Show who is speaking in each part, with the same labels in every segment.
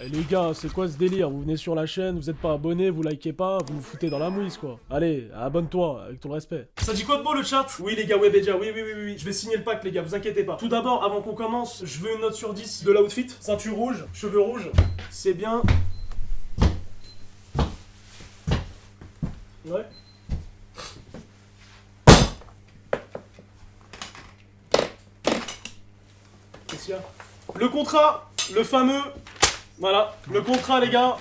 Speaker 1: Eh, les gars, c'est quoi ce délire? Vous venez sur la chaîne, vous êtes pas abonné, vous likez pas, vous vous foutez dans la mouise quoi. Allez, abonne-toi, avec tout le respect. Ça dit quoi de beau le chat? Oui les gars, Webedia, oui. Je vais signer le pacte les gars, vous inquiétez pas. Tout d'abord, avant qu'on commence, je veux une note sur 10 de l'outfit. Ceinture rouge, cheveux rouges, c'est bien. Ouais. Qu'est-ce qu'il y a? Le contrat, le fameux. Voilà, le contrat les gars.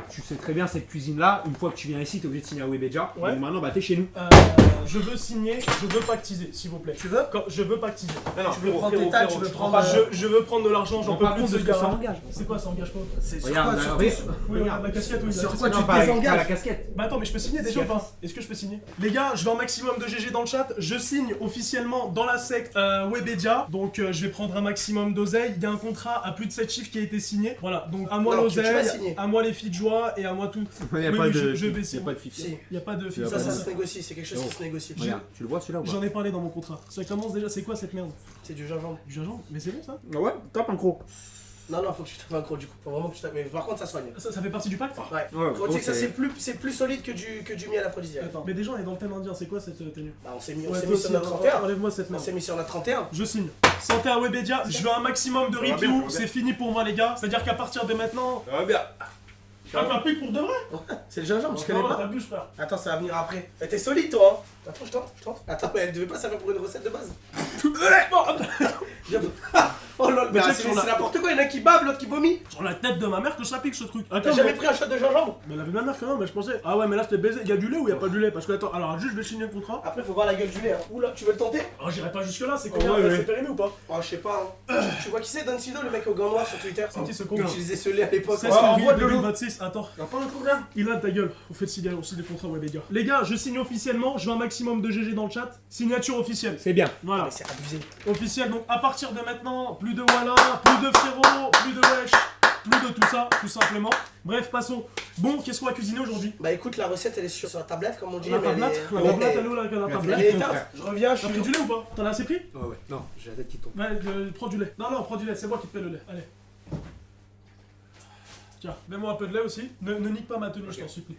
Speaker 2: Tu sais très bien cette cuisine là, une fois que tu viens ici, t'es obligé de signer à Webedia.
Speaker 1: Ouais.
Speaker 2: Donc maintenant, bah t'es chez nous.
Speaker 1: Je veux signer, je veux pactiser, s'il vous plaît.
Speaker 3: Tu veux?
Speaker 1: Je veux pactiser.
Speaker 2: Non,
Speaker 3: Tu veux prendre tes tailles, tu veux prendre...
Speaker 1: Je veux prendre de l'argent, j'en peux plus de ce
Speaker 2: que ça
Speaker 1: gars.
Speaker 2: engage.
Speaker 1: C'est quoi, ça engage pas?
Speaker 3: C'est sur
Speaker 2: Regarde,
Speaker 3: quoi? Sur
Speaker 2: regarde.
Speaker 1: Oui, regarde la casquette, oui.
Speaker 3: Sur
Speaker 1: là,
Speaker 3: quoi
Speaker 1: c'est-
Speaker 3: tu
Speaker 1: non,
Speaker 3: te
Speaker 1: bah,
Speaker 3: désengages?
Speaker 2: Pas la casquette.
Speaker 1: Bah attends, mais je peux signer déjà ou pas? Est-ce que je peux signer? Les gars, je veux un maximum de GG dans le chat. Je signe officiellement dans la secte Webedia. Donc je vais prendre un maximum d'oseille. Il y a un contrat à plus de 7 chiffres qui a été signé. Voilà, donc à moi
Speaker 3: Non, tu vas
Speaker 1: l'oseille,
Speaker 3: signer.
Speaker 1: à moi les filles de joie et à moi tout.
Speaker 2: Il n'y a
Speaker 1: Oui,
Speaker 2: pas
Speaker 1: oui,
Speaker 2: de.
Speaker 1: je vais
Speaker 2: Il
Speaker 1: signer.
Speaker 2: y a pas de fixe.
Speaker 3: Si.
Speaker 1: Il y a pas de
Speaker 2: Tu vas
Speaker 3: Ça,
Speaker 2: pas
Speaker 3: ça
Speaker 2: de-
Speaker 3: se négocie, c'est quelque chose qui se négocie.
Speaker 2: Regarde, tu le vois celui-là ou pas?
Speaker 1: J'en ai parlé dans mon contrat. Ça commence déjà, c'est quoi cette merde?
Speaker 3: C'est du gingembre.
Speaker 1: Du gingembre? Mais c'est bon ça?
Speaker 2: Ah ouais, tape un croc.
Speaker 3: Non, faut que tu tapes un gros du coup. Faut vraiment que tu tapes. Mais par contre, ça soigne.
Speaker 1: Ça fait partie du pacte?
Speaker 3: Ouais.
Speaker 2: Ouais,
Speaker 3: Faut dire que ça,
Speaker 2: c'est-
Speaker 3: c'est plus solide que du miel aphrodisiaque.
Speaker 1: Attends, mais déjà on est dans le thème indien, c'est quoi cette tenue?
Speaker 3: Bah, on s'est mis,
Speaker 1: Ouais,
Speaker 3: sur
Speaker 1: toi aussi,
Speaker 3: notre 31.
Speaker 1: enlève-moi cette
Speaker 3: On
Speaker 1: merde.
Speaker 3: s'est mis sur notre 31.
Speaker 1: Je signe. Santé à Webedia, je veux un maximum de
Speaker 2: va bien,
Speaker 1: reviews,
Speaker 2: ça va bien.
Speaker 1: c'est fini pour moi les gars. C'est-à-dire qu'à partir de maintenant...
Speaker 2: Ça va bien.
Speaker 1: Ah, t'as pris pour de vrai?
Speaker 3: C'est le gingembre, tu connais
Speaker 1: Non,
Speaker 3: pas?
Speaker 1: t'abuses frère.
Speaker 3: Attends, ça va venir après. Mais t'es solide toi, hein. Attends, je tente. Attends, mais elle devait pas servir pour une recette de base. Oh lol, mais
Speaker 1: Mais
Speaker 3: c'est
Speaker 1: sur la-
Speaker 3: n'importe quoi, il y en a qui bavent, l'autre qui vomit.
Speaker 1: Sur la tête de ma mère que ça pique ce truc.
Speaker 3: T'as
Speaker 1: Attends,
Speaker 3: jamais
Speaker 1: mais...
Speaker 3: pris un shot de gingembre?
Speaker 1: mais la vie de ma mère quand même, mais je pensais... Ah ouais mais là c'était baisé, il y a du lait ou il y a pas du lait? Parce que attends, alors juste je vais signer le contrat.
Speaker 3: Après, faut voir la gueule du lait. Hein. Oula, tu veux le tenter?
Speaker 1: Oh j'irai pas jusque là, c'est combien?
Speaker 2: ouais, ouais.
Speaker 1: C'est périmé ou pas?
Speaker 3: Oh, je sais pas. Hein. Tu vois qui c'est, Don Sido, le mec au gant noir sur Twitter?
Speaker 1: C'est qui ce con
Speaker 3: Qui utilisait ce lait à l'époque?
Speaker 1: 16
Speaker 3: Oh,
Speaker 1: février
Speaker 3: envoie de l'eau.
Speaker 1: 2026, attends.
Speaker 3: Y'a pas un truc là?
Speaker 1: Ilan ta gueule, on fait signer aussi des contrats Webedia. Les gars, je signe officiellement, je veux un maximum de GG dans le chat. Signature officielle.
Speaker 2: C'est bien.
Speaker 1: Voilà.
Speaker 3: Mais c'est abusé.
Speaker 1: Officiel, donc à partir de maintenant, plus de Walla, plus de frérot, plus de wesh, plus de tout ça, tout simplement. Bref, passons. Bon, qu'est-ce qu'on va cuisiner aujourd'hui?
Speaker 3: Bah écoute, la recette elle est sur la tablette comme on dit.
Speaker 1: La
Speaker 3: mais elle
Speaker 1: tablette?
Speaker 3: est-
Speaker 1: La
Speaker 3: elle est-
Speaker 1: tablette, elle est où là, la
Speaker 3: elle
Speaker 1: tablette?
Speaker 3: est éteinte. Je reviens, je
Speaker 1: T'as pris
Speaker 3: suis.
Speaker 1: du lait ou pas? T'en as assez pris?
Speaker 2: Ouais, ouais. Non, j'ai la tête qui tombe.
Speaker 1: Ouais, prends du lait. Non, prends du lait, c'est moi qui te paie le lait. Allez. Tiens, mets-moi un peu de lait aussi. Ne nique pas ma tenue, je t'en supplie.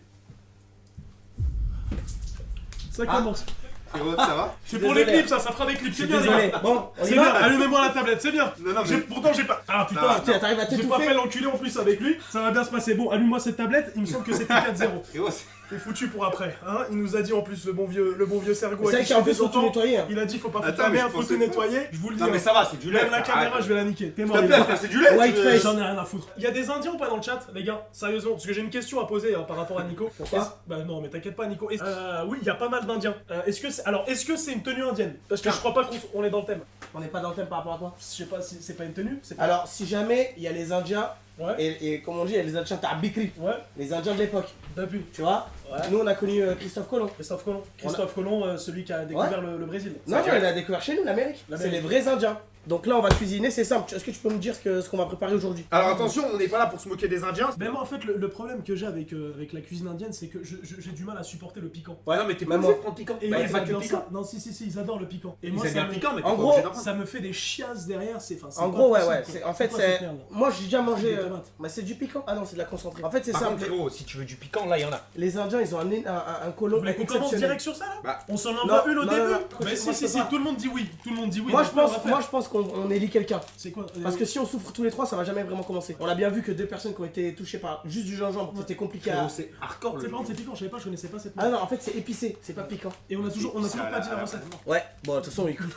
Speaker 1: Ça commence.
Speaker 4: Frérot, ça va?
Speaker 1: C'est pour les
Speaker 3: Désolé.
Speaker 1: clips, ça fera des clips, c'est bien. les
Speaker 3: Désolé.
Speaker 1: gars.
Speaker 3: Bon, on y
Speaker 1: C'est bien,
Speaker 3: va.
Speaker 1: allumez-moi la tablette, c'est bien.
Speaker 4: Non, non, mais-
Speaker 1: Pourtant j'ai pas. Ah putain,
Speaker 4: Ah,
Speaker 3: Tiens, t'arrives à
Speaker 1: j'ai pas fait
Speaker 3: t'étouffer.
Speaker 1: l'enculé en plus avec lui. Ça va bien se passer. Bon, allume-moi cette tablette. Il me semble que c'était 4-0.
Speaker 4: Frérot, c'est-
Speaker 1: T'es foutu pour après. Hein, il nous a dit en plus le bon vieux Sergo.
Speaker 3: C'est vrai
Speaker 1: avec qui
Speaker 3: qu'en
Speaker 1: je fais
Speaker 3: plus, faut
Speaker 1: des
Speaker 3: tout
Speaker 1: enfants.
Speaker 3: nettoyer. Hein.
Speaker 1: Il a dit faut pas foutre
Speaker 4: Attends,
Speaker 1: la
Speaker 4: mais
Speaker 1: merde,
Speaker 4: je
Speaker 1: faut
Speaker 4: pensais
Speaker 1: tout
Speaker 4: pas.
Speaker 1: nettoyer. Je vous le dis.
Speaker 4: Non, mais
Speaker 1: hein.
Speaker 4: ça va, c'est du lait.
Speaker 1: Même la
Speaker 4: frère,
Speaker 1: caméra,
Speaker 4: arrête.
Speaker 1: je vais la niquer. T'es mort.
Speaker 4: S'il te
Speaker 1: il
Speaker 4: plaît,
Speaker 1: est-
Speaker 4: frère, c'est du lait.
Speaker 3: White
Speaker 4: tu veux-
Speaker 3: face.
Speaker 1: J'en ai rien à foutre. Il y a des Indiens ou pas dans le chat, les gars? Sérieusement, parce que j'ai une question à poser par rapport à Nico.
Speaker 3: Pourquoi?
Speaker 1: Bah non, mais t'inquiète pas, Nico. Oui, il y a pas mal d'Indiens. Est-ce que c'est une tenue indienne? Parce que je crois pas qu'on est dans le thème.
Speaker 3: On n'est pas dans le thème par rapport à toi.
Speaker 1: Je sais pas si c'est pas une tenue. C'est pas...
Speaker 3: Alors, si jamais il y a les Indiens,
Speaker 1: Ouais.
Speaker 3: et comme on dit, il y a les Indiens Bikri,
Speaker 1: Ouais.
Speaker 3: les Indiens de l'époque,
Speaker 1: Depuis.
Speaker 3: tu vois.
Speaker 1: Ouais.
Speaker 3: Nous, on a connu Christophe Colomb.
Speaker 1: Christophe Colomb. Christophe Colomb, celui qui a découvert le Brésil.
Speaker 3: Non, non, il a découvert chez nous l'Amérique. C'est
Speaker 1: L'Amérique.
Speaker 3: les vrais Indiens. Donc là, on va cuisiner, c'est simple. Est-ce que tu peux me dire ce qu'on va préparer aujourd'hui?
Speaker 4: Alors attention, on n'est pas là pour se moquer des Indiens.
Speaker 1: Mais moi, en fait, le problème que j'ai avec la cuisine indienne, c'est que j'ai du mal à supporter le piquant.
Speaker 4: Ouais, non, mais t'es pas
Speaker 3: Même
Speaker 4: obligé
Speaker 3: moi.
Speaker 4: de prendre piquant.
Speaker 1: Et
Speaker 4: Bah,
Speaker 1: ils
Speaker 4: y a pas que
Speaker 1: adorent
Speaker 4: piquant.
Speaker 1: ça. Non, si, ils adorent le piquant. Et
Speaker 4: Ils
Speaker 1: moi,
Speaker 4: aiment
Speaker 1: ça
Speaker 4: bien le
Speaker 1: me,
Speaker 4: piquant, mais
Speaker 3: En
Speaker 4: t'es pas
Speaker 3: gros,
Speaker 4: obligé d'en prendre.
Speaker 1: ça me fait des chiasses derrière. C'est
Speaker 3: En gros, ouais,
Speaker 1: possible,
Speaker 3: ouais.
Speaker 1: quoi.
Speaker 3: En fait,
Speaker 1: quoi
Speaker 3: c'est.
Speaker 1: cette merde, là?
Speaker 3: Moi, j'ai déjà mangé.
Speaker 1: Des tomates.
Speaker 3: Bah, c'est du piquant. Ah non, c'est de la concentrée. En fait, c'est
Speaker 4: Par
Speaker 3: simple.
Speaker 4: contre, frérot, si tu veux du piquant, là, il y en a.
Speaker 3: Les Indiens, ils ont un
Speaker 1: Vous
Speaker 3: colon
Speaker 1: voulez qu'on commence
Speaker 3: exceptionnel.
Speaker 1: direct sur ça là?
Speaker 4: Bah,
Speaker 1: On s'en envoie
Speaker 3: non,
Speaker 1: une au
Speaker 3: non,
Speaker 1: début?
Speaker 3: non, non.
Speaker 1: Mais
Speaker 3: Moi,
Speaker 1: si,
Speaker 3: je
Speaker 1: si,
Speaker 3: peux
Speaker 1: si,
Speaker 3: pas.
Speaker 1: tout le monde dit oui. Tout le monde dit oui.
Speaker 3: Moi,
Speaker 1: donc
Speaker 3: je
Speaker 1: là, on
Speaker 3: pense,
Speaker 1: va faire.
Speaker 3: moi, je pense qu'on élit quelqu'un.
Speaker 1: C'est quoi?
Speaker 3: Parce que si on souffre tous les trois, ça va jamais vraiment commencer. On a bien vu que 2 personnes qui ont été touchées par juste du gingembre, c'était compliqué à.
Speaker 4: frérot, c'est hardcore
Speaker 1: C'est
Speaker 4: le
Speaker 1: par contre, c'est piquant, je savais pas, je connaissais pas cette
Speaker 3: Ah non, en fait, c'est épicé, c'est pas piquant.
Speaker 1: Et on a toujours pas dit la recette.
Speaker 3: Ouais, bon, de toute façon, écoute,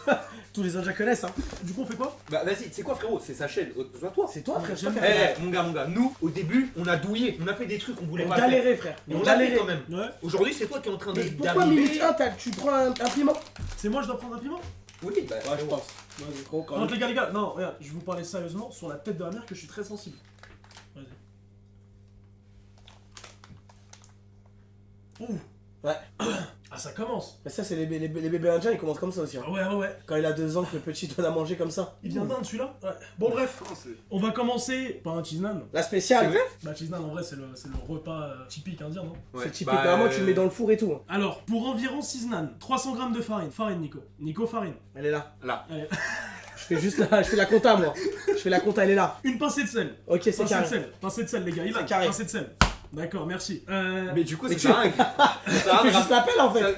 Speaker 3: tous les Indiens connaissent, hein.
Speaker 1: Du coup, on fait quoi?
Speaker 4: Bah, vas-y, c'est quoi, frérot? C'est sa chaîne. Toi.
Speaker 3: C'est toi, frère.
Speaker 1: J'aime
Speaker 3: c'est
Speaker 1: bien.
Speaker 3: toi qui as-
Speaker 4: Mon gars, nous, au début, on a douillé. On a fait des trucs qu'on voulait
Speaker 3: On
Speaker 4: pas faire.
Speaker 3: galérait, frère.
Speaker 4: Et
Speaker 3: On
Speaker 4: on l'a fait
Speaker 3: galérait.
Speaker 4: quand même.
Speaker 1: Ouais.
Speaker 4: Aujourd'hui, c'est toi qui es en train
Speaker 3: Mais
Speaker 4: de
Speaker 3: pourquoi minute
Speaker 4: d'arriver.
Speaker 3: 1, tu prends un piment?
Speaker 1: C'est moi, je dois prendre un piment?
Speaker 4: Oui, bah,
Speaker 3: Ouais, je pense.
Speaker 1: Vas-y.
Speaker 3: Gros, quand
Speaker 1: Donc
Speaker 3: même.
Speaker 1: les gars, non, regarde, je vais vous parler sérieusement sur la tête de la mère que je suis très sensible. Vas-y. Ouh.
Speaker 3: Ouais.
Speaker 1: Ah, ça commence.
Speaker 3: Mais ça, c'est les bébés indiens, ils commencent comme ça aussi. Hein.
Speaker 1: Ouais.
Speaker 3: Quand il a 2 ans, que le petit donne à manger comme ça.
Speaker 1: Il vient d'Inde celui-là? Ouais. Bon, bref, on va commencer par un cheese naan.
Speaker 3: La spéciale,
Speaker 4: C'est vrai
Speaker 1: Bah, cheese naan en vrai, c'est le repas typique indien, non?
Speaker 3: c'est typique. Vraiment, tu le mets dans le four et tout. Hein.
Speaker 1: Alors, pour environ 6 naan, 300 g de farine. Farine, Nico. Nico, farine.
Speaker 3: Elle est là.
Speaker 4: Là.
Speaker 1: Allez.
Speaker 3: je fais la compta moi. Je fais la compta, elle est là.
Speaker 1: Une pincée de sel.
Speaker 3: Ok, c'est
Speaker 1: Pincée de
Speaker 3: carré.
Speaker 1: sel. Pincée de sel, les gars. Il a
Speaker 3: carré.
Speaker 1: pincée de sel. D'accord, merci.
Speaker 4: Mais du coup,
Speaker 3: Mais
Speaker 4: c'est
Speaker 3: tu-
Speaker 4: ça rien.
Speaker 3: Tu fais juste l'appel en fait.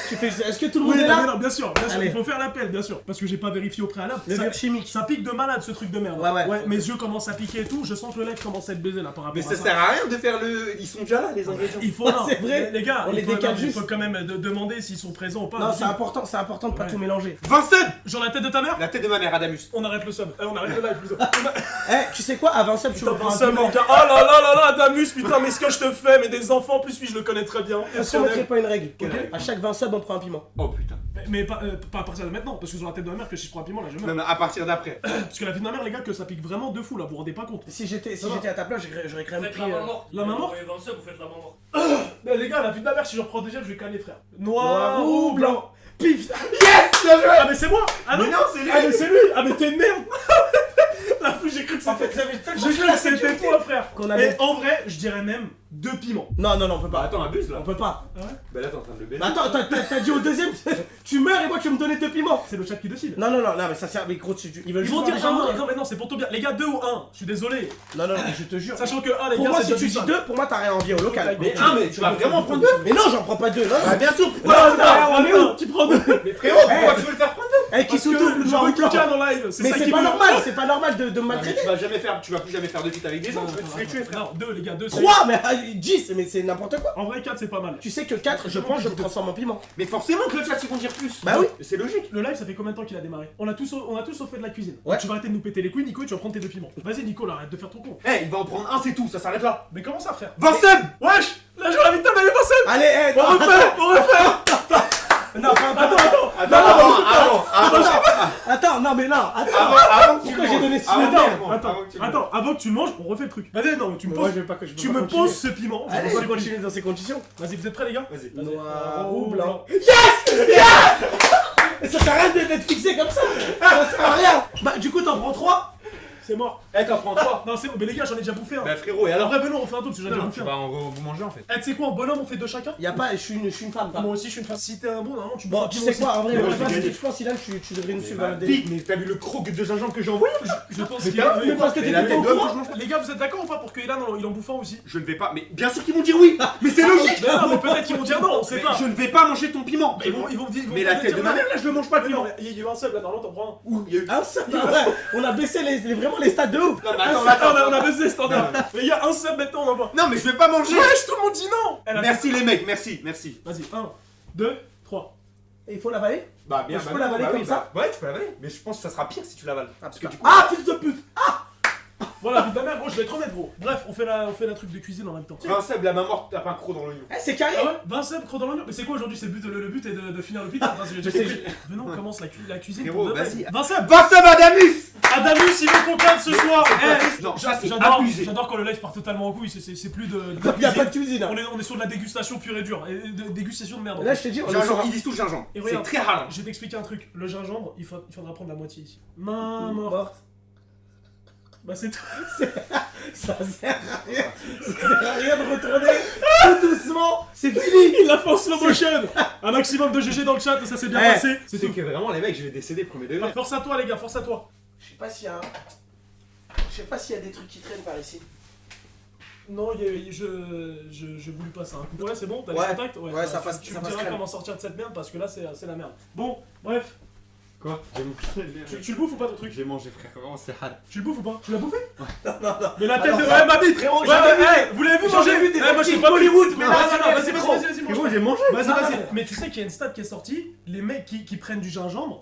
Speaker 3: Tu fais... Est-ce que tout le monde
Speaker 1: Oui,
Speaker 3: est
Speaker 1: non, mais
Speaker 3: là?
Speaker 1: non, bien sûr,
Speaker 3: Allez.
Speaker 1: il faut faire l'appel, bien sûr. Parce que j'ai pas vérifié au préalable.
Speaker 3: Le
Speaker 1: Ça-
Speaker 3: mur chimique.
Speaker 1: Ça pique de malade ce truc de merde.
Speaker 3: Ouais.
Speaker 1: Mes yeux commencent à piquer et tout. Je sens que le lait commence à être baisé là par rapport
Speaker 4: Mais
Speaker 1: à
Speaker 4: ça sert à rien de faire le. Ils sont déjà là, les ingrédients.
Speaker 1: Il faut, non,
Speaker 3: C'est vrai.
Speaker 1: les gars,
Speaker 3: On les décale
Speaker 1: il
Speaker 3: juste.
Speaker 1: faut quand même demander s'ils sont présents ou pas.
Speaker 3: Non, c'est important de pas
Speaker 1: Ouais.
Speaker 3: tout mélanger.
Speaker 4: Vincent.
Speaker 1: Genre la tête de ta mère.
Speaker 4: La tête de ma mère, Adamus.
Speaker 1: On arrête le sub. On arrête le live plutôt.
Speaker 3: Eh, tu sais quoi? À Vincent, tu
Speaker 1: Putain,
Speaker 3: me prends un
Speaker 1: Vincent,
Speaker 3: piment.
Speaker 1: les gars. Oh là là là là, Adamus, putain, mais ce que je te fais, mais des enfants, en plus, lui, je le connais très bien.
Speaker 3: Est-ce qu'on mettrait pas une règle?
Speaker 4: Quelle règle
Speaker 3: À chaque 20 subs, on prend un piment.
Speaker 4: Oh putain.
Speaker 1: Mais pas à partir de maintenant, parce que sur la tête de ma mère, que si je prends un piment là, je meurs.
Speaker 4: Non, non, à partir d'après.
Speaker 1: Parce que la vie de ma mère, les gars, que ça pique vraiment de fou là, vous vous rendez pas compte.
Speaker 3: Si j'étais à ta place, j'aurais quand même
Speaker 5: Faites
Speaker 3: pris.
Speaker 5: la main morte.
Speaker 1: la main morte.
Speaker 5: Vous faites la main morte.
Speaker 1: Mais les gars, la vie de ma mère, si je reprends déjà, je vais caler, frère.
Speaker 3: Noir ou blanc. Pif.
Speaker 1: Ah, mais c'est moi. Ah non,
Speaker 4: Mais non, c'est lui.
Speaker 1: Ah, mais c'est lui. Ah, mais t'es une merde. La fouille, j'ai cru que
Speaker 3: En fait,
Speaker 1: c'était.
Speaker 3: ça avait tellement
Speaker 1: J'ai cru que c'était toi, frère.
Speaker 3: Qu'on
Speaker 1: Et
Speaker 3: avait.
Speaker 1: en vrai, je dirais même 2 piments.
Speaker 3: Non, on peut
Speaker 4: Bah
Speaker 3: pas.
Speaker 4: attends, abuse là.
Speaker 3: On peut pas.
Speaker 4: Bah là, t'es en train de le baiser.
Speaker 3: Mais attends, t'as dit au deuxième, tu meurs et moi tu veux me donner 2 piments.
Speaker 1: C'est le chat qui décide.
Speaker 3: Non, mais ça sert. Mais gros, ils veulent
Speaker 1: Ils
Speaker 3: juste
Speaker 1: vont dire
Speaker 3: voir les gens.
Speaker 1: non, mais non, c'est pour Tobias. Les gars, 2 ou 1. Je suis désolé.
Speaker 3: Non, mais je te jure.
Speaker 1: Sachant que 1, les
Speaker 3: Pour
Speaker 1: gars,
Speaker 3: moi,
Speaker 1: c'est
Speaker 3: si
Speaker 1: déjà
Speaker 3: tu
Speaker 1: du
Speaker 3: dis
Speaker 1: sale.
Speaker 3: 2, pour moi, t'as rien envie au local.
Speaker 1: Mais
Speaker 4: mais tu vas vraiment prendre 2.
Speaker 3: Mais non, j'en prends pas 2. Non,
Speaker 4: Bah bien sûr,
Speaker 1: Non,
Speaker 4: pourquoi
Speaker 1: non,
Speaker 3: on est où
Speaker 1: tu prends 2.
Speaker 4: Mais frérot, pourquoi tu veux le faire prendre 2?
Speaker 3: Eh, qui
Speaker 1: Parce
Speaker 3: sous
Speaker 1: que
Speaker 3: double,
Speaker 1: je
Speaker 3: noir
Speaker 1: veux
Speaker 3: ou blanc.
Speaker 1: quelqu'un dans live.
Speaker 3: Mais
Speaker 1: ça
Speaker 3: c'est
Speaker 1: qui
Speaker 3: pas
Speaker 1: me-
Speaker 3: normal, c'est pas normal de me
Speaker 4: Tu
Speaker 3: maltraiter.
Speaker 4: vas plus jamais faire de feat avec des gens, je vais te les tuer, frère.
Speaker 1: Non, 2, les gars, 2.
Speaker 3: 3, mais 10, mais c'est n'importe quoi.
Speaker 1: En vrai, 4, c'est pas mal.
Speaker 3: Tu sais que 4, je pense, je me transforme en piment.
Speaker 4: Mais forcément que le chat ils vont dire plus.
Speaker 3: Bah oui.
Speaker 4: C'est logique.
Speaker 1: Le live, ça fait combien de temps qu'il a démarré? On a tous fait de la cuisine.
Speaker 3: Ouais.
Speaker 1: Tu vas arrêter de nous péter les couilles, Nico, et tu vas prendre tes 2 piments. Vas-y, Nico, là, arrête de faire ton con.
Speaker 4: Eh, il va en prendre un, c'est tout, ça s'arrête là.
Speaker 1: Mais comment ça, frère?
Speaker 4: Vincent.
Speaker 1: Wesh! Là, j'ai la vie de ta mère, Vincent!
Speaker 3: Allez,
Speaker 1: On refait! On refait!
Speaker 3: Non, attends, non, mais non, attends.
Speaker 4: Avant que tu
Speaker 3: Pourquoi
Speaker 4: le
Speaker 3: j'ai
Speaker 4: manges.
Speaker 3: donné ce
Speaker 4: Avant
Speaker 3: nom
Speaker 4: que tu le
Speaker 3: de
Speaker 4: manges, avant que tu le manges.
Speaker 1: Attends, avant que tu le manges, on refait le truc. Vas-y, non, tu me
Speaker 3: Moi,
Speaker 1: poses.
Speaker 3: je veux pas que je
Speaker 1: Tu me poses ce piment. je
Speaker 3: Allez,
Speaker 1: pose
Speaker 3: on
Speaker 1: ce
Speaker 3: va
Speaker 1: piment.
Speaker 3: continuer dans ces conditions.
Speaker 1: Vas-y, vous êtes prêts, les gars?
Speaker 4: Vas-y.
Speaker 3: Noir ou blanc. Mais ça sert à rien d'être fixé comme ça. Ça sert à rien. Bah, du coup, t'en prends 3.
Speaker 1: C'est mort.
Speaker 4: Eh, t'en prends 3.
Speaker 1: Non, c'est bon, mais les gars, j'en ai déjà bouffé un.
Speaker 4: Bah frérot, et
Speaker 1: En
Speaker 4: alors?
Speaker 1: vrai, venons, on fait un tour parce que j'en ai déjà
Speaker 4: Non,
Speaker 1: bouffé
Speaker 4: tu
Speaker 1: un.
Speaker 4: vas vous manger en fait.
Speaker 1: Eh, tu sais quoi, en bonhomme, on fait 2 chacun?
Speaker 3: Y a pas, je suis une femme.
Speaker 1: Moi aussi, je suis une femme. Si t'es un bon, normalement, tu me
Speaker 3: Bon,
Speaker 1: prends
Speaker 3: tu
Speaker 1: un
Speaker 3: sais
Speaker 1: piment
Speaker 3: quoi, en vrai,
Speaker 4: Mais
Speaker 3: moi,
Speaker 4: moi,
Speaker 3: je pense
Speaker 4: j'ai
Speaker 3: que-
Speaker 4: gagné.
Speaker 3: je pense Ilan, tu devrais nous suivre dans le délire.
Speaker 4: Pique, mais t'as vu le croc de gingembre que j'ai envoyé?
Speaker 1: Je pense
Speaker 4: Mais
Speaker 1: qu'il
Speaker 4: t'as-
Speaker 1: oui,
Speaker 3: Mais parce que
Speaker 4: Et
Speaker 3: t'es
Speaker 4: la
Speaker 3: pas
Speaker 4: tête
Speaker 3: au
Speaker 4: d'homme
Speaker 3: courant.
Speaker 4: que je mange.
Speaker 1: Les gars, vous êtes d'accord ou pas pour que Ilan, il en bouffe un aussi?
Speaker 4: Je ne vais pas, mais bien sûr qu'ils vont dire oui. Mais c'est logique.
Speaker 1: Non, mais peut-être qu'ils vont dire non, on sait
Speaker 4: Mais
Speaker 1: pas.
Speaker 4: je ne vais pas manger ton piment.
Speaker 1: Ils vont me dire.
Speaker 4: Mais la tête de ma mère là, je le mange pas le
Speaker 1: Mais non,
Speaker 4: piment.
Speaker 1: mais il y a eu un seul là, normalement, t'en prends un.
Speaker 4: Ouh, il y a eu.
Speaker 3: Ah, ça, ouais, on a baissé vraiment les stats de ouf.
Speaker 4: Non, mais
Speaker 1: Attends, on a baissé les standards. Les gars, un sub maintenant, on envoie.
Speaker 4: Non, mais je vais pas manger.
Speaker 1: Wesh, tout le monde dit non. Elle a fait-
Speaker 4: Merci les mecs, merci.
Speaker 1: Vas-y, 1, 2, 3.
Speaker 3: Et il faut l'avaler.
Speaker 4: Bah
Speaker 3: Je peux l'avaler comme ça.
Speaker 4: Ouais, tu peux l'avaler. Mais je pense que ça sera pire si tu l'avales.
Speaker 3: Parce
Speaker 4: que du coup.
Speaker 3: Ah, fils de pute.
Speaker 1: Voilà, vie de ma mère, gros, je vais être honnête, gros. Bref, on fait la truc de cuisine en même temps.
Speaker 4: Vincent, la main morte, tape un croc dans l'oignon.
Speaker 3: Eh, c'est carré.
Speaker 1: Ah ouais 20 subs, croc dans l'oignon. Mais c'est quoi aujourd'hui? Le but est de finir le pit. Enfin, j'ai déjà
Speaker 3: sais,
Speaker 1: compris. Venons, on commence la cuisine.
Speaker 4: Frérot,
Speaker 1: pour de vrai.
Speaker 4: vas-y.
Speaker 1: 20 subs.
Speaker 4: Vincent Adamus.
Speaker 1: Adamus, il veut qu'on cadre ce soir. Eh,
Speaker 4: Non, ça c'est
Speaker 1: j'adore,
Speaker 4: abusé.
Speaker 1: j'adore quand le live part totalement en couille. C'est plus de.
Speaker 3: Y a pas de cuisine. hein.
Speaker 1: On est sur de la dégustation pure et dure. Et de dégustation de merde.
Speaker 3: Là, je te dis, on est
Speaker 4: Gingembre,
Speaker 3: sur
Speaker 4: ils disent tout gingembre.
Speaker 1: Et
Speaker 4: C'est
Speaker 1: regarde.
Speaker 4: très rare.
Speaker 1: Je vais t'expliquer un truc. Le gingembre, il faudra prendre la moitié ici. Main morte.
Speaker 3: mort.
Speaker 1: Bah, c'est tout.
Speaker 3: Ça sert à rien. Ça sert à rien de retourner tout doucement. C'est fini.
Speaker 1: Il l'a fait en slow motion. Un maximum de GG dans le chat, ça s'est bien
Speaker 3: Eh,
Speaker 1: passé. C'est
Speaker 4: C'est
Speaker 1: tout.
Speaker 4: que vraiment les mecs, je vais décéder premier degré.
Speaker 1: Force à toi, les gars, force à toi.
Speaker 3: Je sais pas s'il y a. Je sais pas s'il y a des trucs qui traînent par ici.
Speaker 1: Non, je voulais pas ça. Ouais, c'est bon, t'as
Speaker 3: Ouais.
Speaker 1: les contacts.
Speaker 3: Ouais,
Speaker 1: bah,
Speaker 3: ça passe-
Speaker 1: Tu
Speaker 3: ça
Speaker 1: me
Speaker 3: passe
Speaker 1: diras
Speaker 3: crème.
Speaker 1: comment sortir de cette merde parce que là, c'est la merde. Bon, bref.
Speaker 4: Quoi?
Speaker 1: Tu le bouffes ou pas ton truc?
Speaker 4: J'ai mangé frère, vraiment c'est hard.
Speaker 1: Tu le bouffes ou pas? Tu l'as bouffé?
Speaker 3: Non.
Speaker 1: Mais la tête
Speaker 3: Alors,
Speaker 1: de. Ouais, ma bite!
Speaker 3: frérot,
Speaker 1: Ouais,
Speaker 3: j'en ai vu-
Speaker 1: hey, vous l'avez vu
Speaker 3: j'en
Speaker 1: manger?
Speaker 3: ai vu des
Speaker 1: Eh, moi, je suis
Speaker 3: actifs
Speaker 1: pas
Speaker 3: Bollywood, mais
Speaker 1: Non,
Speaker 3: là,
Speaker 1: non,
Speaker 3: c'est
Speaker 1: non,
Speaker 3: trop.
Speaker 1: vas-y, mange.
Speaker 4: Frérot, j'ai mangé.
Speaker 1: Vas-y,
Speaker 3: Non,
Speaker 1: vas-y.
Speaker 3: non, non.
Speaker 1: Mais tu sais qu'il y a une stat qui est sortie, les mecs qui prennent du gingembre,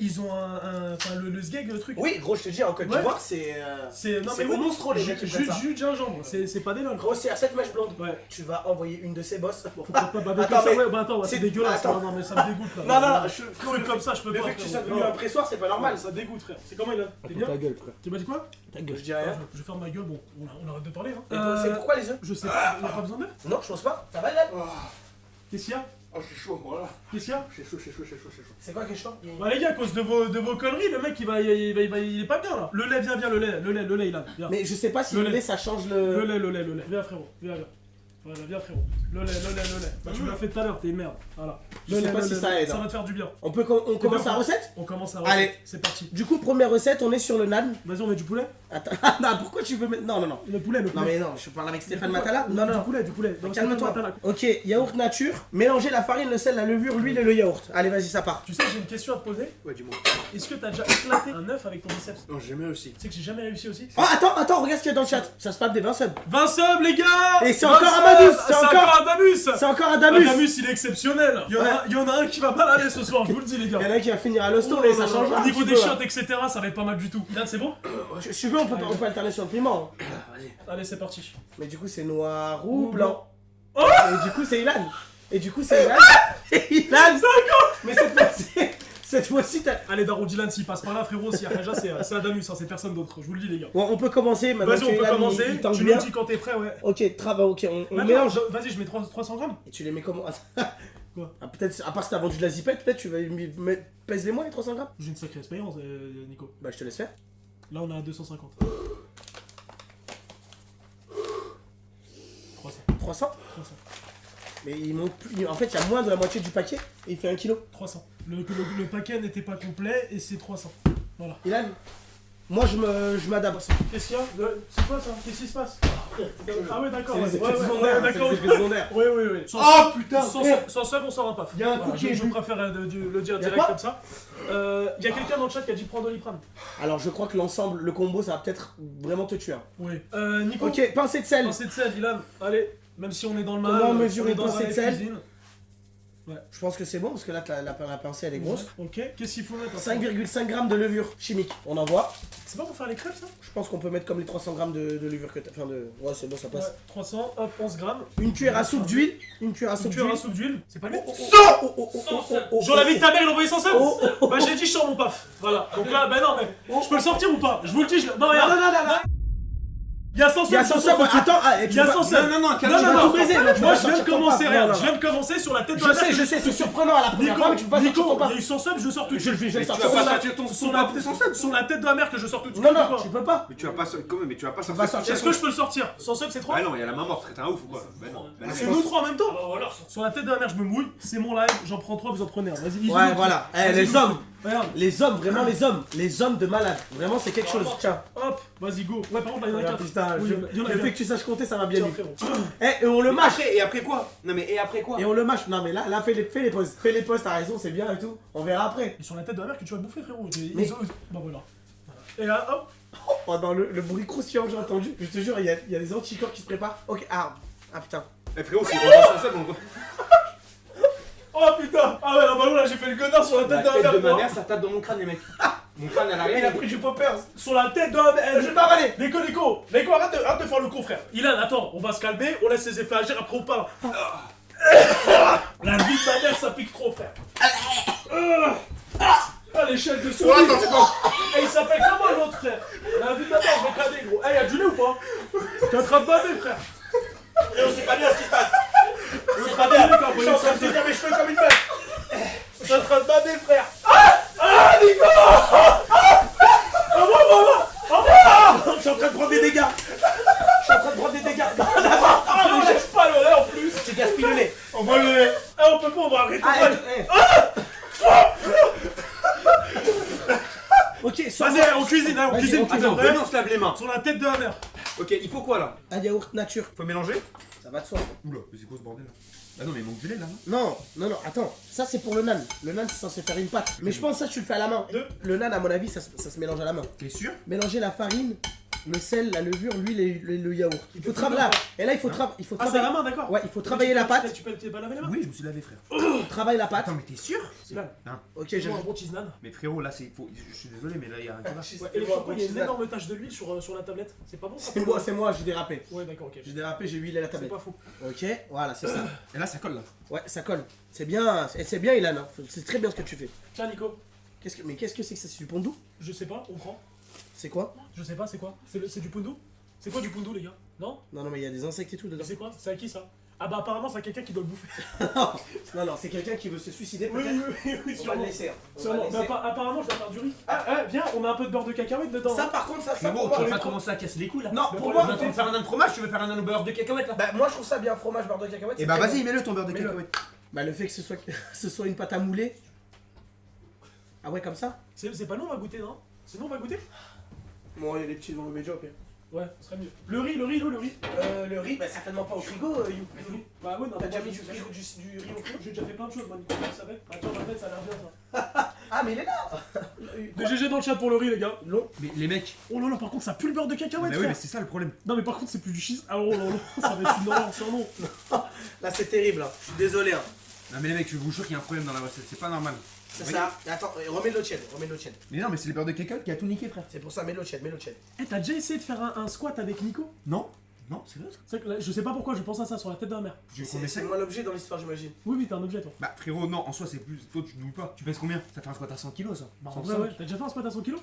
Speaker 1: ils ont enfin le sgeg, le truc.
Speaker 3: Oui, gros, je te dis, en Côte
Speaker 1: Ouais.
Speaker 3: d'Ivoire, c'est.
Speaker 1: Non,
Speaker 3: c'est
Speaker 1: mais
Speaker 3: au monstro, les mecs qui prennent ça.
Speaker 1: Jus de gingembre, c'est pas des lol.
Speaker 3: Gros, c'est à cette mèche blonde.
Speaker 1: Ouais.
Speaker 3: Tu vas envoyer une de ses bosses.
Speaker 1: Faut pas baver
Speaker 3: Attends,
Speaker 1: comme ça,
Speaker 3: mais
Speaker 1: ouais, bah attends, ouais, c'est
Speaker 3: c'est-
Speaker 1: dégueulasse,
Speaker 3: attends.
Speaker 1: non, mais ça me dégoûte là.
Speaker 3: Non,
Speaker 1: Truc comme ça, je peux
Speaker 3: Le
Speaker 1: pas.
Speaker 3: fait que tu sois
Speaker 1: frérot.
Speaker 3: devenu
Speaker 1: Non.
Speaker 3: un pressoir, c'est pas normal.
Speaker 1: Ça dégoûte, frère. C'est comment il a? T'es bien?
Speaker 4: gueule frère.
Speaker 1: Tu m'as dit quoi?
Speaker 3: Je dis rien.
Speaker 1: Je vais faire ma gueule, bon, on arrête de parler.
Speaker 3: Et
Speaker 1: Hein.
Speaker 3: C'est pourquoi les œufs?
Speaker 1: Je sais pas, y'a pas besoin d'œufs?
Speaker 3: Non, je pense pas. Ça va, là?
Speaker 1: Qu'est-ce qu'il y a?
Speaker 4: Oh, je suis chaud, voilà.
Speaker 1: Qu'est-ce qu'il y a?
Speaker 4: C'est chaud.
Speaker 3: C'est quoi qui est chaud?
Speaker 1: Bah les gars, à cause de vos conneries, le mec il est pas bien là. Le lait, viens, le lait il a. Viens.
Speaker 3: Mais je sais pas si
Speaker 1: Le
Speaker 3: le
Speaker 1: lait.
Speaker 3: lait ça change
Speaker 1: Le
Speaker 3: le.
Speaker 1: lait. Viens frérot, viens. Voilà, viens frérot. Le lait. Bah, tu me l'as fait tout à l'heure, t'es une merde. Voilà.
Speaker 3: Je sais pas si ça aide.
Speaker 1: Ça
Speaker 3: hein.
Speaker 1: va te faire du bien.
Speaker 3: On commence la recette?
Speaker 1: On commence la
Speaker 3: Allez.
Speaker 1: recette. C'est parti.
Speaker 3: Du coup, première recette, on est sur le nan.
Speaker 1: Vas-y, on met du poulet.
Speaker 3: Attends, non, pourquoi tu veux mettre. Non.
Speaker 1: Le poulet.
Speaker 3: Non, mais non, je parle avec Stéphane Matala. Non.
Speaker 1: Du poulet. Donc,
Speaker 3: Calme-toi.
Speaker 1: Stéphane Matala.
Speaker 3: Ok, yaourt nature. Mélangez la farine, le sel, la levure, l'huile et le yaourt. Allez, vas-y, ça part.
Speaker 1: Tu sais, j'ai une question à te poser.
Speaker 4: Ouais, dis-moi.
Speaker 1: Est-ce que t'as déjà éclaté un œuf avec ton biceps?
Speaker 4: Non, j'ai jamais réussi.
Speaker 1: Tu sais que j'ai jamais réussi aussi.
Speaker 3: Oh, attends, regarde ce qu'il y a dans le chat. Ça se passe des 20 subs.
Speaker 1: 20 subs, les gars.
Speaker 3: Et c'est encore Adamus,
Speaker 1: C'est encore Adamus.
Speaker 3: C'est encore Adamus.
Speaker 1: Adamus, il est exceptionnel. Il y en a un qui va mal aller ce soir, je vous le dis, les gars.
Speaker 3: Il y en a un qui va finir à l'hosto, mais ça change.
Speaker 1: Au niveau des shots, etc., ça va être pas mal du tout. Yann, c'est bon?
Speaker 3: Si tu veux, on peut alterner sur le piment.
Speaker 1: Allez, c'est parti.
Speaker 3: Mais du coup, c'est noir ou blanc.
Speaker 1: Oh.
Speaker 3: Et du coup, c'est Ilan. Ilan, mais cette fois-ci, t'as.
Speaker 1: Allez, Daron Dylan, s'il passe par là, frérot, s'il y a Reja, c'est Adamus, hein, c'est personne d'autre, je vous le dis, les gars.
Speaker 3: Bon, on peut commencer maintenant.
Speaker 1: Vas-y, on peut commencer. Tu me dis quand t'es prêt, ouais.
Speaker 3: Ok, ok, on
Speaker 1: Attends,
Speaker 3: mélange.
Speaker 1: Vas-y, je mets 300 grammes.
Speaker 3: Et tu les mets comment?
Speaker 1: Quoi?
Speaker 3: Ah, peut-être, à part si t'as vendu de la zipette, peut-être tu vas pèse-les-moi les 300 grammes.
Speaker 1: J'ai une sacrée expérience, Nico.
Speaker 3: Bah, je te laisse faire.
Speaker 1: Là, on est à 250. 300.
Speaker 3: 300. Mais il manque plus. En fait, il y a moins de la moitié du paquet et il fait 1 kg.
Speaker 1: 300. Le paquet n'était pas complet et c'est 300. Voilà.
Speaker 3: Ilan, moi je m'adapte.
Speaker 1: Qu'est-ce qu'il y a? C'est quoi ça? Qu'est-ce qui se passe? Ah ouais, d'accord.
Speaker 3: C'est les
Speaker 1: Ouais,
Speaker 3: effets
Speaker 1: ouais,
Speaker 3: secondaires.
Speaker 1: d'accord.
Speaker 3: C'est les effets secondaires.
Speaker 1: Oui.
Speaker 3: Oh putain!
Speaker 1: Sans sub, on s'en va pas.
Speaker 3: Il y a un coup qui est
Speaker 1: Je
Speaker 3: bu.
Speaker 1: préfère le dire
Speaker 3: Y a
Speaker 1: direct
Speaker 3: quoi
Speaker 1: comme ça. Il y a quelqu'un dans le chat qui a dit prendre Doliprane.
Speaker 3: Alors, je crois que l'ensemble, le combo, ça va peut-être vraiment te tuer. Hein.
Speaker 1: Oui. Nico.
Speaker 3: Ok, pincée de sel.
Speaker 1: Pincée de sel, Ilan. Allez, même si on est dans le mal.
Speaker 3: Comment mesurer
Speaker 1: on est dans
Speaker 3: une pincée
Speaker 1: la
Speaker 3: de sel?
Speaker 1: cuisine.
Speaker 3: Je pense que c'est bon parce que là, la pincée elle est grosse.
Speaker 1: Ok, qu'est-ce qu'il faut mettre?
Speaker 3: 5,5 g de levure chimique. On envoie.
Speaker 1: C'est pas pour faire les crêpes ça?
Speaker 3: Je pense qu'on peut mettre comme les 300 g de levure que t'as. Enfin, de. Ouais, c'est bon, ça passe.
Speaker 1: Ouais, 300, hop, 11 grammes.
Speaker 3: Une cuillère à soupe d'huile. Une cuillère à
Speaker 1: Une
Speaker 3: soupe
Speaker 1: cuillère à
Speaker 3: d'huile.
Speaker 1: soupe d'huile. C'est pas lui?
Speaker 3: J'en
Speaker 1: J'en avais ta mère, il envoyé sans sel. Bah j'ai dit je sors mon paf. Voilà. Donc là, bah non, mais je peux le sortir ou pas? Je vous le dis, non, regarde.
Speaker 3: Non.
Speaker 1: Il y a 100
Speaker 3: Il y a 100 subs. Attends,
Speaker 1: Il y a 100 subs.
Speaker 3: Non, tu vas tout baiser.
Speaker 1: Moi je viens de commencer, regarde. Je viens de commencer sur la tête de la mère.
Speaker 3: Je sais, c'est surprenant à la première fois, mais tu peux pas sortir ton
Speaker 1: Nico,
Speaker 3: paf.
Speaker 1: il y a eu 100 subs, je sors tout de
Speaker 3: Je le
Speaker 1: suite.
Speaker 3: fais, je le sors.
Speaker 4: Tu vas pas sortir ton
Speaker 1: Sur
Speaker 4: paf pour sans sub.
Speaker 1: sur la tête de la mère que je sors tout de suite.
Speaker 3: Non, tu peux pas.
Speaker 4: Mais tu vas pas sortir. Comment? Mais tu vas pas
Speaker 3: va
Speaker 4: sortir.
Speaker 3: sortir.
Speaker 1: Est-ce que je peux le sortir? 100 subs c'est 3?
Speaker 4: Ah non, il y a la main morte, t'es un ouf ou quoi? Bah non. Bah non.
Speaker 1: C'est nous 3 en même temps? Sur la tête de la mère, je me mouille. C'est mon live, j'en prends 3, vous en prenez un. Vas-y,
Speaker 3: Ouais, voilà. Les hommes.
Speaker 1: Regarde.
Speaker 3: Les hommes, vraiment les hommes de malade. Vraiment, c'est quelque chose. Tiens.
Speaker 1: Hop, vas-y, go. Ouais, par contre, là, il y en a 4.
Speaker 3: Putain,
Speaker 1: Il y en a
Speaker 3: le fait
Speaker 1: bien.
Speaker 3: que tu saches compter, ça va bien
Speaker 1: Tiens,
Speaker 3: vite.
Speaker 1: frérot.
Speaker 3: Et on le mâche.
Speaker 4: Et après quoi? Non, mais et après quoi?
Speaker 3: Et on le mâche. Non, mais là, fais les pauses. Fais les pauses, t'as raison, c'est bien et tout. On verra après.
Speaker 1: Et sur la tête de la mère que tu vas bouffer, frérot.
Speaker 3: Mais-
Speaker 1: Bah voilà. Et là, hop.
Speaker 3: Oh, dans le bruit croustillant que j'ai entendu, je te jure, il y a des anticorps qui se préparent. Ok, ah putain.
Speaker 4: Eh frérot, si on va sans sub, on va.
Speaker 1: Oh putain. Ah ouais, bah là, j'ai fait le connard sur la tête de la mère.
Speaker 4: ma mère, ça tape dans mon crâne, les mecs. Mon crâne à
Speaker 3: Il a
Speaker 4: l'arrière.
Speaker 3: pris du poppers.
Speaker 1: Sur la tête de la mère.
Speaker 3: Je vais pas avaler.
Speaker 1: Nico, arrête de faire le con, frère. Ilan, attends, on va se calmer, on laisse les effets agir, après on parle. La vie de ta mère, ça pique trop, frère. Ah, l'échelle de souris.
Speaker 4: Oh, attends, c'est bon.
Speaker 1: Et il s'appelle comment l'autre, frère? La vie de ta mère, on va cader, gros. Eh, y'a du lait ou pas? T'es en train de baver, frère.
Speaker 3: Et on sait pas bien ce qui se passe.
Speaker 1: C'est pas bien,
Speaker 3: Je suis en train de tenir mes cheveux comme une meuf.
Speaker 1: T'es en train de baver, frère. Nico.
Speaker 3: Je suis en train de prendre des dégâts.
Speaker 1: Ah, on lâche pas le lait en plus.
Speaker 3: J'ai gaspillé le lait.
Speaker 1: On va le. Eh, on peut pas, on va arrêter.
Speaker 3: Ok,
Speaker 1: Vas-y, on cuisine, hein, on
Speaker 3: Vas-y,
Speaker 1: cuisine.
Speaker 3: on cuisine.
Speaker 1: Attends,
Speaker 4: Attends, on se lave les mains.
Speaker 1: sur la tête de la mère.
Speaker 4: Ok, il faut quoi là?
Speaker 3: Un yaourt nature.
Speaker 4: Faut mélanger?
Speaker 3: Ça va de soi.
Speaker 4: Oula, mais c'est quoi ce bordel là? Bah non, mais il manque du lait là, non?
Speaker 3: Non, attends. Ça, c'est pour le nan. Le nan, c'est censé faire une pâte. Mais je pense que ça, tu le fais à la main.
Speaker 1: Deux.
Speaker 3: Le nan, à mon avis, ça se mélange à la main.
Speaker 4: T'es sûr?
Speaker 3: Mélanger la farine, le sel, la levure, l'huile et le yaourt. Il faut travailler. Et là, il faut
Speaker 1: Ah, c'est à
Speaker 3: travailler.
Speaker 1: la main, d'accord.
Speaker 3: Ouais, il faut travailler la pâte.
Speaker 1: Tu peux pas laver la main?
Speaker 4: Oui, je me suis lavé, frère.
Speaker 3: Travaille la pâte.
Speaker 4: Attends, mais t'es sûr?
Speaker 1: C'est là.
Speaker 3: Ok,
Speaker 1: J'ai
Speaker 3: je.
Speaker 1: un bon cheese nan.
Speaker 4: Mais frérot, là, c'est. Je suis désolé, mais là, il y a un qui va.
Speaker 1: Ouais, et pourquoi il y a une énorme tache de l'huile sur la tablette? C'est pas bon ça?
Speaker 3: C'est moi, j'ai dérapé.
Speaker 1: Ouais, d'accord, ok.
Speaker 3: J'ai dérapé, j'ai huilé la
Speaker 1: C'est
Speaker 3: tablette.
Speaker 1: pas fou.
Speaker 3: Ok, voilà, c'est ça.
Speaker 4: Et là, ça colle là.
Speaker 3: Ouais, ça colle. C'est bien, Ilan. Hein. C'est très bien ce que tu fais.
Speaker 1: Tiens, Nico,
Speaker 3: Mais qu'est-ce que c'est que ça? C'est du pondou?
Speaker 1: je sais pas, on prend.
Speaker 3: C'est quoi?
Speaker 1: Je sais pas, c'est quoi? C'est du pundu? C'est quoi du pundu, les gars? Non?
Speaker 3: Non, mais il y a des insectes et tout dedans.
Speaker 1: C'est quoi? C'est à qui ça? Ah bah apparemment c'est quelqu'un qui doit le bouffer.
Speaker 3: Non, c'est quelqu'un qui veut se suicider
Speaker 1: Oui,
Speaker 3: peut-être.
Speaker 1: oui, oui,
Speaker 3: On va le
Speaker 1: sûrement.
Speaker 3: laisser.
Speaker 1: Sûrement. Mais apparemment je dois faire du riz. Ah, viens, on a un peu de beurre de cacahuète dedans.
Speaker 3: Ça par contre, ça
Speaker 4: Frérot,
Speaker 3: pour
Speaker 4: tu
Speaker 3: moi.
Speaker 4: vas pas commencer à casser les couilles là.
Speaker 3: Non,
Speaker 1: Mais
Speaker 3: pour
Speaker 1: pour
Speaker 4: On est
Speaker 3: moi.
Speaker 4: en train de faire un nain de fromage, tu veux faire un nain de beurre de cacahuète là.
Speaker 3: Bah moi je trouve ça bien fromage, beurre de cacahuète.
Speaker 4: Et bah vas-y, mets-le ton beurre de
Speaker 3: Mets-le.
Speaker 4: cacahuète.
Speaker 3: Bah le fait que ce soit une pâte à mouler. Ah ouais comme ça.
Speaker 1: C'est pas nous, on va goûter, non? Sinon on va goûter?
Speaker 3: Bon, il y a les petits dans le média, ok.
Speaker 1: Ouais, ce serait mieux. Le riz, le riz.
Speaker 3: Le riz, bah certainement pas au frigo, You.
Speaker 1: Bah ouais, non,
Speaker 3: T'as déjà
Speaker 1: moi,
Speaker 3: mis
Speaker 1: j'ai
Speaker 3: du
Speaker 1: fait-
Speaker 3: riz au frigo?
Speaker 1: J'ai déjà fait plein de choses, moi, Nico, vous savez. Attends, on va le mettre, ça a l'air bien ça.
Speaker 3: Ah mais il est là.
Speaker 1: Des GG dans le chat pour le riz, les gars.
Speaker 3: Long.
Speaker 4: Mais les mecs.
Speaker 1: Oh là là, par contre, ça pue le beurre de cacahuète,
Speaker 4: Bah oui, mais
Speaker 1: frère.
Speaker 4: c'est ça le problème.
Speaker 1: Non, mais par contre, c'est plus du cheese. Ah oh là là, ça va être une horreur sur nom.
Speaker 3: Là c'est terrible, hein. Je suis désolé. Hein.
Speaker 4: Non mais les mecs, je vous jure qu'il y a un problème dans la recette, c'est pas normal.
Speaker 3: C'est ça. Attends, remets de l'eau tiède,
Speaker 4: Mais non, mais c'est le beurre de cacahuète qui a tout niqué, frère.
Speaker 3: C'est pour ça, mets de l'eau tiède.
Speaker 1: Eh, t'as déjà essayé de faire un squat avec Nico?
Speaker 4: Non. Non, c'est vrai ça.
Speaker 1: C'est que là, je sais pas pourquoi, je pense à ça sur la tête de ma mère.
Speaker 4: Je veux qu'on
Speaker 3: C'est
Speaker 4: essaie.
Speaker 3: moi l'objet dans l'histoire, j'imagine.
Speaker 1: Oui, oui, t'es un objet, toi.
Speaker 4: Bah frérot, non, en soi c'est plus. Toi tu douilles pas. Tu pèses combien? Ça fait un squat à 100 kilos ça.
Speaker 1: Bah,
Speaker 4: 105.
Speaker 1: ouais, t'as déjà fait un squat à 100 kilos?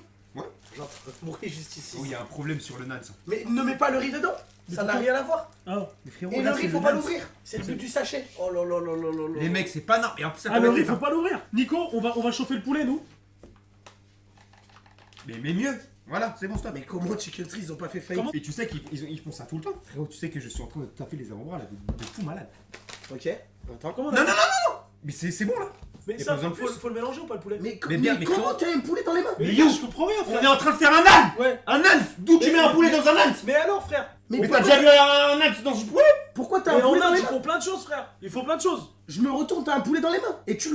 Speaker 3: Genre, mourir juste ici.
Speaker 4: Oh, il y a un problème sur le nan ça.
Speaker 3: Mais ne mets pas le riz dedans.
Speaker 1: Mais
Speaker 3: Ça n'a
Speaker 1: pourquoi?
Speaker 3: rien à voir.
Speaker 1: Ah,
Speaker 4: Mais frérot,
Speaker 3: Et le
Speaker 4: là,
Speaker 3: riz,
Speaker 4: c'est
Speaker 3: faut
Speaker 4: le
Speaker 3: pas
Speaker 4: nan.
Speaker 3: l'ouvrir. C'est le but du sachet. Oh là là là là là là.
Speaker 4: Les mecs, c'est pas non. Et en plus, ça
Speaker 1: ah le
Speaker 4: peut
Speaker 1: riz,
Speaker 4: être-
Speaker 1: faut pas l'ouvrir. Nico, on va chauffer le poulet, nous.
Speaker 4: Mais mieux. Voilà, c'est bon, stop.
Speaker 3: Mais comment Chicken Tree, ils ont pas fait faillite?
Speaker 1: Comment
Speaker 4: Et tu sais qu'ils font ça tout le temps. Frérot, tu sais que je suis en train de taper les avant-bras là, de fou malade.
Speaker 3: Ok. Attends.
Speaker 1: Comment on a
Speaker 4: Non,
Speaker 1: fait
Speaker 4: non, non. Mais c'est bon là.
Speaker 1: Mais
Speaker 4: y a
Speaker 1: ça,
Speaker 4: pas besoin de
Speaker 1: faut,
Speaker 4: plus.
Speaker 1: faut le mélanger ou pas le poulet?
Speaker 3: Mais
Speaker 4: bien, mais
Speaker 3: comment
Speaker 4: comment-
Speaker 3: tu as un poulet dans les mains?
Speaker 1: Mais yo, je comprends rien,
Speaker 4: On
Speaker 1: frère.
Speaker 4: est en train de faire un nan.
Speaker 1: Ouais.
Speaker 4: Un nan. D'où tu
Speaker 1: Mais-
Speaker 4: mets un poulet
Speaker 1: mais-
Speaker 4: dans un nan?
Speaker 1: Mais alors, frère?
Speaker 4: Mais
Speaker 3: pourquoi
Speaker 4: t'as déjà vu un nan dans ce poulet?
Speaker 3: Pourquoi t'as
Speaker 1: Mais
Speaker 3: un
Speaker 1: en
Speaker 3: poulet dans
Speaker 1: Inde,
Speaker 3: les
Speaker 1: ils
Speaker 3: mains?
Speaker 1: font plein de choses, frère. Ils font plein de choses.
Speaker 3: Je me retourne, t'as un poulet dans les mains. Et tu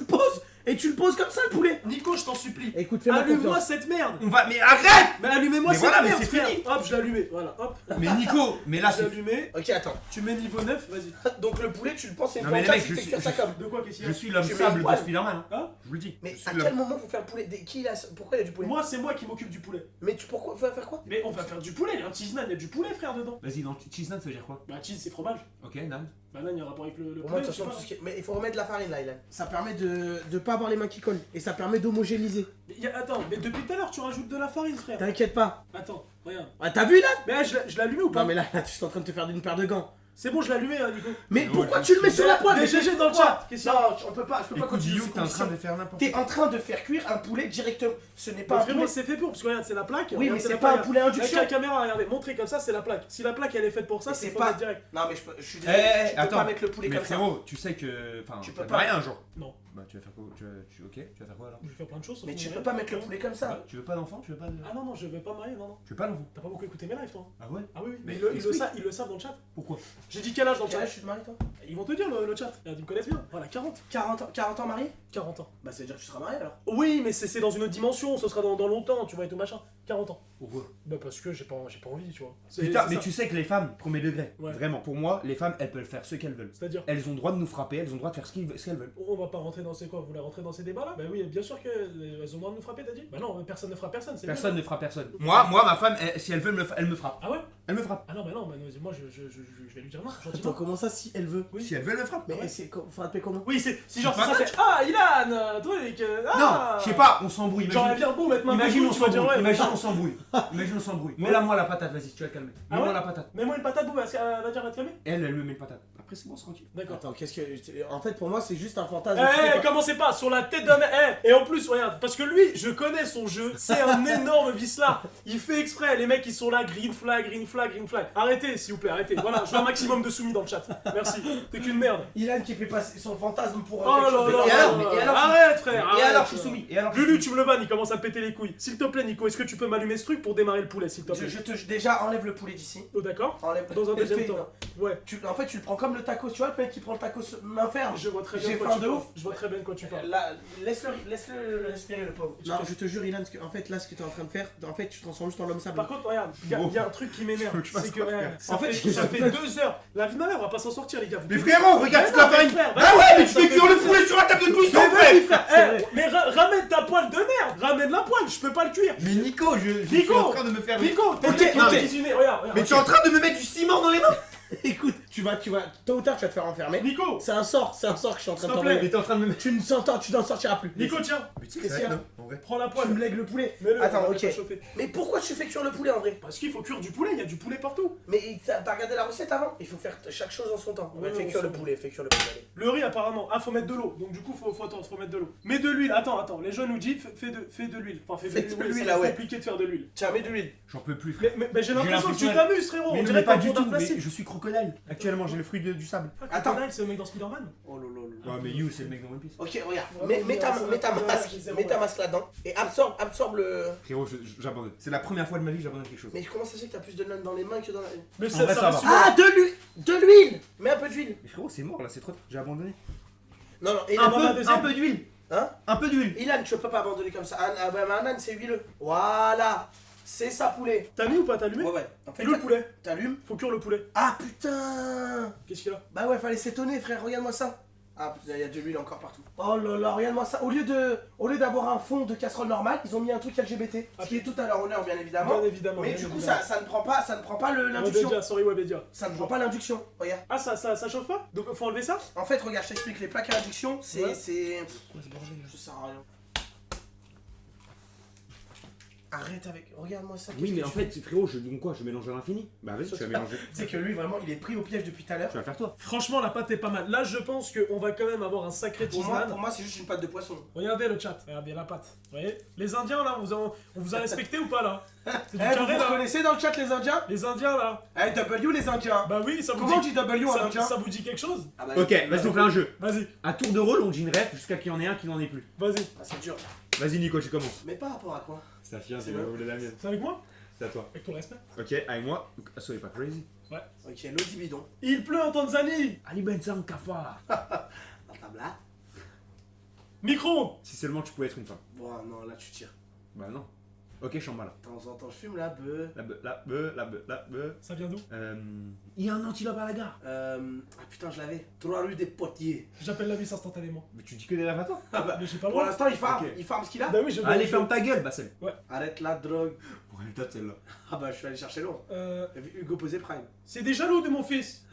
Speaker 3: le poses comme ça le poulet.
Speaker 1: Nico, je t'en supplie.
Speaker 3: Écoute, fais-moi
Speaker 1: Allume-moi
Speaker 3: confiance.
Speaker 1: cette merde.
Speaker 4: On va. Mais arrête.
Speaker 1: Mais allumez-moi
Speaker 4: Mais
Speaker 1: cette
Speaker 4: voilà, mais
Speaker 1: merde,
Speaker 4: c'est
Speaker 1: frère.
Speaker 4: fini.
Speaker 1: Hop, je l'ai allumé. Voilà, hop.
Speaker 4: Mais Nico, mais là
Speaker 1: Je l'ai
Speaker 4: c'est.
Speaker 1: allumé.
Speaker 3: Ok, attends.
Speaker 1: Tu mets niveau 9, vas-y.
Speaker 3: Donc le poulet, tu le penses, c'est une
Speaker 4: Non, mais les
Speaker 3: pancake,
Speaker 4: mecs,
Speaker 3: tu
Speaker 4: je
Speaker 3: fais
Speaker 4: suis-
Speaker 3: cuire ça comme.
Speaker 1: De quoi, qu'est-ce qu'il y
Speaker 4: Je
Speaker 1: a?
Speaker 4: suis l'homme
Speaker 3: Tu mets
Speaker 4: sable
Speaker 3: une
Speaker 4: de
Speaker 3: poêle.
Speaker 4: Spider-Man.
Speaker 1: Hein?
Speaker 4: Je vous le dis.
Speaker 3: Mais
Speaker 4: Je suis
Speaker 3: à
Speaker 4: l'homme-
Speaker 3: quel moment faut faire le poulet? Qui il a... Pourquoi il y a du poulet?
Speaker 1: Moi, c'est moi qui m'occupe du poulet.
Speaker 3: Mais pourquoi faut faire quoi?
Speaker 1: Mais on va faire du poulet. Il y a un cheese naan, il y a du poulet, frère, dedans.
Speaker 4: Vas-y, dans cheese nan, ça veut dire quoi?
Speaker 1: Bah, cheese, c'est fromage.
Speaker 4: Ok, nan.
Speaker 1: Bah, là, il y a un rapport avec le
Speaker 3: Pour moi,
Speaker 1: poulet.
Speaker 3: de toute
Speaker 1: je sais
Speaker 3: façon,
Speaker 1: pas.
Speaker 3: tout ce qui est- mais il faut remettre de la farine là, Ilan. Ça permet de pas avoir les mains qui collent. Et ça permet d'homogénéiser.
Speaker 1: Mais attends, mais depuis tout à l'heure, tu rajoutes de la farine, frère.
Speaker 3: T'inquiète pas.
Speaker 1: Attends, regarde.
Speaker 3: Ah, t'as vu là?
Speaker 1: Mais là, je l'ai allumé ou pas?
Speaker 3: Non, mais là, je suis en train de te faire d'une paire de gants.
Speaker 1: C'est bon, je l'ai allumé, hein, Nico.
Speaker 3: Mais
Speaker 4: Ouais,
Speaker 3: pourquoi
Speaker 4: je
Speaker 3: tu le mets
Speaker 1: sais.
Speaker 3: sur la poêle?
Speaker 1: Des GG dans le chat. Qu'est-ce qu'il y a?
Speaker 3: Non, on peut pas
Speaker 4: Écoute,
Speaker 3: continuer.
Speaker 4: You,
Speaker 3: ces
Speaker 4: t'es en train
Speaker 3: conditions.
Speaker 4: de faire n'importe
Speaker 3: T'es
Speaker 4: quoi.
Speaker 3: en train de faire cuire un poulet directement. Ce n'est
Speaker 1: Bah,
Speaker 3: pas un
Speaker 1: frérot,
Speaker 3: poulet.
Speaker 1: c'est fait pour, parce que regarde, c'est la plaque.
Speaker 3: Oui,
Speaker 1: regarde,
Speaker 3: mais c'est
Speaker 1: la
Speaker 3: pas un
Speaker 1: plaque.
Speaker 3: poulet
Speaker 1: Avec
Speaker 3: induction.
Speaker 1: la caméra, regardez, montrez comme ça, c'est la plaque. Si la plaque elle est faite pour ça,
Speaker 3: Mais
Speaker 1: c'est
Speaker 3: c'est
Speaker 1: faut
Speaker 3: pas-
Speaker 1: mettre direct.
Speaker 3: Non, mais je suis
Speaker 4: Eh,
Speaker 3: désolé. Tu peux
Speaker 4: attends.
Speaker 3: pas mettre le poulet
Speaker 4: Mais
Speaker 3: comme ça.
Speaker 4: frérot, tu sais que. Enfin,
Speaker 3: Tu
Speaker 4: tu
Speaker 3: peux
Speaker 4: peux
Speaker 3: pas.
Speaker 4: rien, genre.
Speaker 1: Non,
Speaker 4: Bah, tu vas faire quoi? Ok, tu vas faire quoi alors?
Speaker 1: je vais faire plein de choses. sauf
Speaker 3: Mais
Speaker 1: que
Speaker 3: tu
Speaker 1: je
Speaker 3: peux
Speaker 1: vais
Speaker 3: pas
Speaker 1: rien.
Speaker 3: mettre le poulet comme
Speaker 4: Ouais,
Speaker 3: ça.
Speaker 4: tu veux pas d'enfant? Tu veux pas de.
Speaker 1: Ah non, non, je vais pas marier, non, non.
Speaker 4: Tu veux pas d'enfant?
Speaker 1: T'as pas beaucoup écouté mes lives, toi.
Speaker 4: Ah ouais?
Speaker 1: Ah oui, oui.
Speaker 4: Mais
Speaker 1: Mais ils
Speaker 4: explique.
Speaker 1: le savent dans le chat.
Speaker 4: Pourquoi?
Speaker 1: J'ai dit quel âge dans le
Speaker 3: Quel
Speaker 1: chat?
Speaker 3: âge tu te maries toi?
Speaker 1: Ils vont te dire le chat. Regarde, ils me connaissent bien. Voilà, 40.
Speaker 3: 40 ans marié?
Speaker 1: 40 ans.
Speaker 3: Bah ça veut dire que tu seras marié alors.
Speaker 1: Oui, mais c'est dans une autre dimension, ce sera dans longtemps, tu vois, et tout machin. 40 ans.
Speaker 4: Pourquoi?
Speaker 1: Bah parce que j'ai pas envie, tu vois.
Speaker 4: Putain,
Speaker 1: C'est
Speaker 4: mais
Speaker 1: ça.
Speaker 4: tu sais que les femmes, premier degré,
Speaker 1: Ouais.
Speaker 4: vraiment, pour moi, les femmes, elles peuvent faire ce qu'elles veulent.
Speaker 1: C'est-à-dire,
Speaker 4: Elles ont le droit de nous frapper, elles ont le droit de faire ce qu'elles veulent.
Speaker 1: on va pas rentrer dans ces quoi? Vous voulez rentrer dans ces débats-là? Bah oui, bien sûr qu'elles ont le droit de nous frapper, t'as dit? Bah non, personne ne frappe personne, c'est
Speaker 4: Personne ne frappe personne. Moi, ma femme, si elle veut, elle me frappe.
Speaker 1: Ah ouais?
Speaker 4: Elle me frappe.
Speaker 1: Ah non, mais non, moi je vais lui dire non,
Speaker 3: Attends,
Speaker 1: gentiment.
Speaker 3: comment ça si elle veut?
Speaker 1: Oui.
Speaker 4: Si elle veut, elle me frappe.
Speaker 3: Mais
Speaker 1: ouais.
Speaker 3: c'est faut appeler comment?
Speaker 1: Oui, si genre
Speaker 4: Tu
Speaker 1: c'est ça,
Speaker 4: vois,
Speaker 1: c'est Ah, Ilan, truc. Ah.
Speaker 4: Non, je sais pas, on s'embrouille.
Speaker 1: Genre, elle
Speaker 4: Imagine,
Speaker 1: vient beau mettre ma
Speaker 4: imagine on
Speaker 1: tu vas dire
Speaker 4: s'embrouille.
Speaker 1: ouais.
Speaker 4: Imagine on s'embrouille. Imagine on s'embrouille. Mets-la moi la patate, vas-y, tu vas te calmer.
Speaker 1: Ah
Speaker 4: Mets-moi
Speaker 1: ouais
Speaker 4: la patate.
Speaker 1: Mets-moi une patate boum, elle va dire à te calmer?
Speaker 4: Elle me met une patate. Après, c'est bon, c'est tranquille.
Speaker 1: D'accord.
Speaker 3: Attends, qu'est-ce que. En fait, pour moi, c'est juste un fantasme.
Speaker 1: Eh, commencez pas, sur la tête d'un mec. Et en plus, regarde, parce que lui, je connais son jeu, c'est un énorme vicelard. Il fait exprès, les mecs, ils sont là, green flag, green flag, green flag. Arrêtez, s'il vous plaît, arrêtez. Voilà, je veux un maximum de soumis dans le chat. Merci. T'es qu'une merde.
Speaker 3: Ilan qui fait passer son fantasme pour
Speaker 1: Oh
Speaker 3: quelque
Speaker 1: là
Speaker 3: chose de
Speaker 1: là
Speaker 3: normal.
Speaker 4: Et alors,
Speaker 1: là
Speaker 4: et
Speaker 1: là.
Speaker 4: alors,
Speaker 1: Arrête, frère.
Speaker 4: Et
Speaker 1: arrête.
Speaker 4: alors, je suis soumis. Et alors, je suis
Speaker 1: Lulu,
Speaker 4: soumis.
Speaker 1: tu me le bannes, il commence à péter les couilles. S'il te plaît, Nico, est-ce que tu peux m'allumer ce truc pour démarrer le poulet, s'il te plaît?
Speaker 3: Déjà, enlève le poulet d'ici.
Speaker 1: Oh, d'accord.
Speaker 3: Enlève
Speaker 1: Dans un deuxième
Speaker 3: fais-
Speaker 1: temps. Ouais.
Speaker 3: En fait, tu le prends comme le tacos. Tu vois le mec qui prend le tacos main ferme.
Speaker 1: Je vois très bien
Speaker 3: J'ai
Speaker 1: de quoi
Speaker 3: faim
Speaker 1: tu
Speaker 3: de
Speaker 1: parles.
Speaker 3: ouf.
Speaker 1: Je vois très bien de quoi tu parles.
Speaker 3: Là, laisse-le respirer le pauvre. Non, je te jure, Ilan, en fait, là, ce que t'es en train de faire, en fait, tu te transformes juste en l'homme sable.
Speaker 1: Par contre, regarde, il y a un truc qui m'énerve.
Speaker 4: Faut que je fasse
Speaker 1: C'est que,
Speaker 4: quoi,
Speaker 1: regarde,
Speaker 4: frère
Speaker 1: ça
Speaker 3: En fait,
Speaker 1: ça fait 2 heures. La vie de ma mère, on va pas s'en sortir, les gars. Vous
Speaker 4: Mais
Speaker 1: pouvez-
Speaker 4: frérot, regarde
Speaker 1: Mais
Speaker 4: toute la
Speaker 1: non, mais
Speaker 4: farine.
Speaker 1: frère,
Speaker 4: Ah
Speaker 1: vas-y,
Speaker 4: ouais, mais tu
Speaker 1: ça
Speaker 4: fais
Speaker 1: fait-
Speaker 4: cuire le poulet sur la table de cuisson,
Speaker 1: Mais vas-y, frère.
Speaker 3: C'est
Speaker 1: Eh,
Speaker 3: vrai.
Speaker 1: mais ramène ta poêle de merde. Ramène la poêle, je peux pas le cuire.
Speaker 4: Mais Nico, je suis
Speaker 1: Nico,
Speaker 4: en train de me faire.
Speaker 1: Nico, t'es
Speaker 3: Ok,
Speaker 1: qui
Speaker 3: non,
Speaker 1: va
Speaker 3: mais-
Speaker 1: cuisiner. Regarde,
Speaker 4: Mais tu es en train de me mettre du ciment dans les mains.
Speaker 3: Écoute, tôt ou tard, tu vas te faire enfermer.
Speaker 1: Nico.
Speaker 3: C'est un sort que je suis en train de
Speaker 1: S'il te plaît.
Speaker 3: t'envoyer.
Speaker 2: T'es en train de me mettre.
Speaker 3: Tu n'en sortiras plus.
Speaker 1: Nico, tiens.
Speaker 4: Mais tu sais
Speaker 3: Qu'est-ce
Speaker 4: c'est
Speaker 3: qu'il y a
Speaker 4: vrai, non, en vrai.
Speaker 1: Prends la
Speaker 3: Tu
Speaker 1: poêle.
Speaker 3: me lègues le poulet.
Speaker 1: Mets-le,
Speaker 3: Attends,
Speaker 1: on va
Speaker 3: ok.
Speaker 1: pas chauffer.
Speaker 3: Mais pourquoi tu fais cuire le poulet en vrai?
Speaker 1: Parce qu'il faut cuire du poulet, il y a du poulet partout.
Speaker 3: Mais t'as regardé la recette avant? Il faut faire chaque chose en son temps.
Speaker 1: Ouais,
Speaker 3: Fais
Speaker 1: on
Speaker 3: cuire le
Speaker 1: s'en
Speaker 3: poulet, fais cuire le poulet. Allez.
Speaker 1: Le riz apparemment, faut mettre de l'eau, donc du coup faut attendre, faut mettre de l'eau. Mets de l'huile, attends, les jeunes nous disent fais de l'huile. Enfin
Speaker 3: Fais de
Speaker 1: oui,
Speaker 3: l'huile,
Speaker 1: c'est
Speaker 3: ah ouais.
Speaker 1: compliqué de faire de l'huile.
Speaker 3: Tiens, mets de l'huile.
Speaker 4: J'en peux plus, frère.
Speaker 1: Mais j'ai l'impression que tu
Speaker 4: l'impression-
Speaker 1: t'amuses frérot,
Speaker 4: Mais
Speaker 1: on
Speaker 4: non,
Speaker 1: dirait
Speaker 4: mais pas
Speaker 1: que t'as
Speaker 4: du
Speaker 1: un
Speaker 4: tout.
Speaker 1: tour
Speaker 4: Mais
Speaker 1: plastique.
Speaker 4: je suis crocodile. Actuellement, j'ai le fruit du sable.
Speaker 3: Attends.
Speaker 1: Crocodile, c'est le mec dans Spider-Man.
Speaker 3: Oh lolo.
Speaker 4: Ouais, mais You, c'est le mec dans One Piece.
Speaker 3: Ok, regarde.
Speaker 1: Ouais,
Speaker 3: Mets ta
Speaker 1: ouais,
Speaker 3: masque.
Speaker 1: c'est
Speaker 3: Mets ta
Speaker 1: bon.
Speaker 3: masque là-dedans. Et absorbe le.
Speaker 4: Frérot, j'abandonne. C'est la première fois de ma vie que j'abandonne quelque chose.
Speaker 3: Mais comment ça se fait que t'as plus de lin dans les mains que dans la.
Speaker 1: Mais
Speaker 4: vrai, ça
Speaker 1: reste
Speaker 4: va.
Speaker 3: Ah, de l'huile! De l'huile! Mets un peu d'huile.
Speaker 4: Mais frérot, c'est mort là, c'est trop tard. J'ai abandonné.
Speaker 3: Non, non, et
Speaker 1: Un peu,
Speaker 2: Un peu d'huile.
Speaker 3: Hein?
Speaker 2: Un peu d'huile.
Speaker 3: Ilan, tu peux pas abandonner comme ça. Un âne, c'est huileux. Voilà. C'est ça, poulet.
Speaker 1: T'as mis ou pas, t'as allumé?
Speaker 3: Ouais, ouais. En fait,
Speaker 1: Et le poulet?
Speaker 3: t'allumes.
Speaker 1: Faut cuire le poulet.
Speaker 3: Ah putain!
Speaker 1: Qu'est-ce qu'il y a?
Speaker 3: Bah ouais, fallait s'étonner, frère. Regarde-moi ça. Ah putain, il y a de l'huile encore partout. Oh là là, regarde-moi ça. Au lieu d'avoir un fond de casserole normal, ils ont mis un truc LGBT. Ce qui est tout à leur honneur, bien évidemment.
Speaker 1: Bien évidemment.
Speaker 3: Mais
Speaker 1: bien
Speaker 3: du coup,
Speaker 1: évidemment.
Speaker 3: ça ne prend pas l'induction.
Speaker 1: Webedia, sorry Webedia.
Speaker 3: Ça ne prend pas l'induction. Regarde.
Speaker 1: Ah ça chauffe pas? Donc faut enlever ça?
Speaker 3: En fait, regarde, je t'explique. Les plaques à induction, c'est.
Speaker 1: Ouais.
Speaker 3: c'est. Ça sert à rien. Arrête avec. Regarde-moi ça.
Speaker 2: Oui,
Speaker 3: qu'est-ce
Speaker 2: mais
Speaker 3: que
Speaker 2: en
Speaker 3: tu
Speaker 2: fait, frérot, je dis quoi? Je mélange à l'infini. Bah vas-y, tu vas mélanger.
Speaker 3: C'est que lui, vraiment, il est pris au piège depuis tout à l'heure.
Speaker 2: Tu vas faire toi.
Speaker 1: Franchement la pâte est pas mal. Là je pense qu'on va quand même avoir un sacré
Speaker 3: Pour
Speaker 1: tisane.
Speaker 3: moi, c'est juste une pâte de poisson.
Speaker 1: Regardez le chat, regardez la pâte. Vous voyez? Les Indiens là, on vous a respecté ou pas là? C'est du
Speaker 3: Eh, vous
Speaker 1: carré
Speaker 3: vous
Speaker 1: là.
Speaker 3: reconnaissez dans le chat, les Indiens?
Speaker 1: Les Indiens là.
Speaker 3: Eh, W, les Indiens.
Speaker 1: Bah oui, ça vous
Speaker 3: Comment on
Speaker 1: dit.
Speaker 3: dit W en
Speaker 1: Ça,
Speaker 3: indien?
Speaker 1: ça vous dit quelque chose?
Speaker 3: Ah bah,
Speaker 2: Ok, vas-y, on fait un jeu.
Speaker 1: Vas-y,
Speaker 2: À tour de rôle, on dit une ref jusqu'à qu'il y en ait un qui n'en ait plus.
Speaker 1: vas-y.
Speaker 3: Ah, c'est dur.
Speaker 2: Vas-y, Nico, tu commences.
Speaker 3: Mais par rapport à quoi?
Speaker 2: C'est un chien,
Speaker 3: C'est
Speaker 2: tu
Speaker 3: vrai.
Speaker 2: vas voler la mienne.
Speaker 1: C'est avec moi?
Speaker 2: C'est à toi.
Speaker 1: Avec ton respect.
Speaker 2: Ok, avec moi. Soyez pas crazy.
Speaker 3: Ok, l'eau du bidon.
Speaker 1: Il pleut en Tanzanie.
Speaker 2: Ali Ben Sam Kafa.
Speaker 3: La table là.
Speaker 1: Micro.
Speaker 2: Si seulement tu pouvais être une femme.
Speaker 3: Bon, non, là, tu tires.
Speaker 2: Bah non. Ok, Chambala.
Speaker 3: De temps en temps, je fume la bœuf.
Speaker 2: La bœuf.
Speaker 1: Ça vient d'où?
Speaker 2: Il y a un antilope à la gare.
Speaker 3: Ah putain, je l'avais. 3 rue des Potiers.
Speaker 1: J'appelle la vis instantanément.
Speaker 2: Mais tu dis que des rêves à toi.
Speaker 3: Ah bah,
Speaker 1: Mais j'ai pas le
Speaker 3: pour
Speaker 1: droit.
Speaker 3: l'instant, il farme.
Speaker 2: Ok.
Speaker 3: Il farme ce qu'il a.
Speaker 1: Bah oui, je
Speaker 2: Allez,
Speaker 1: je-
Speaker 2: ferme ta gueule, Bassem.
Speaker 3: Arrête la drogue.
Speaker 2: Pour elle tâte celle-là.
Speaker 3: Ah bah, je suis allé chercher loin. Hugo Posé Prime.
Speaker 1: C'est des jaloux de mon fils.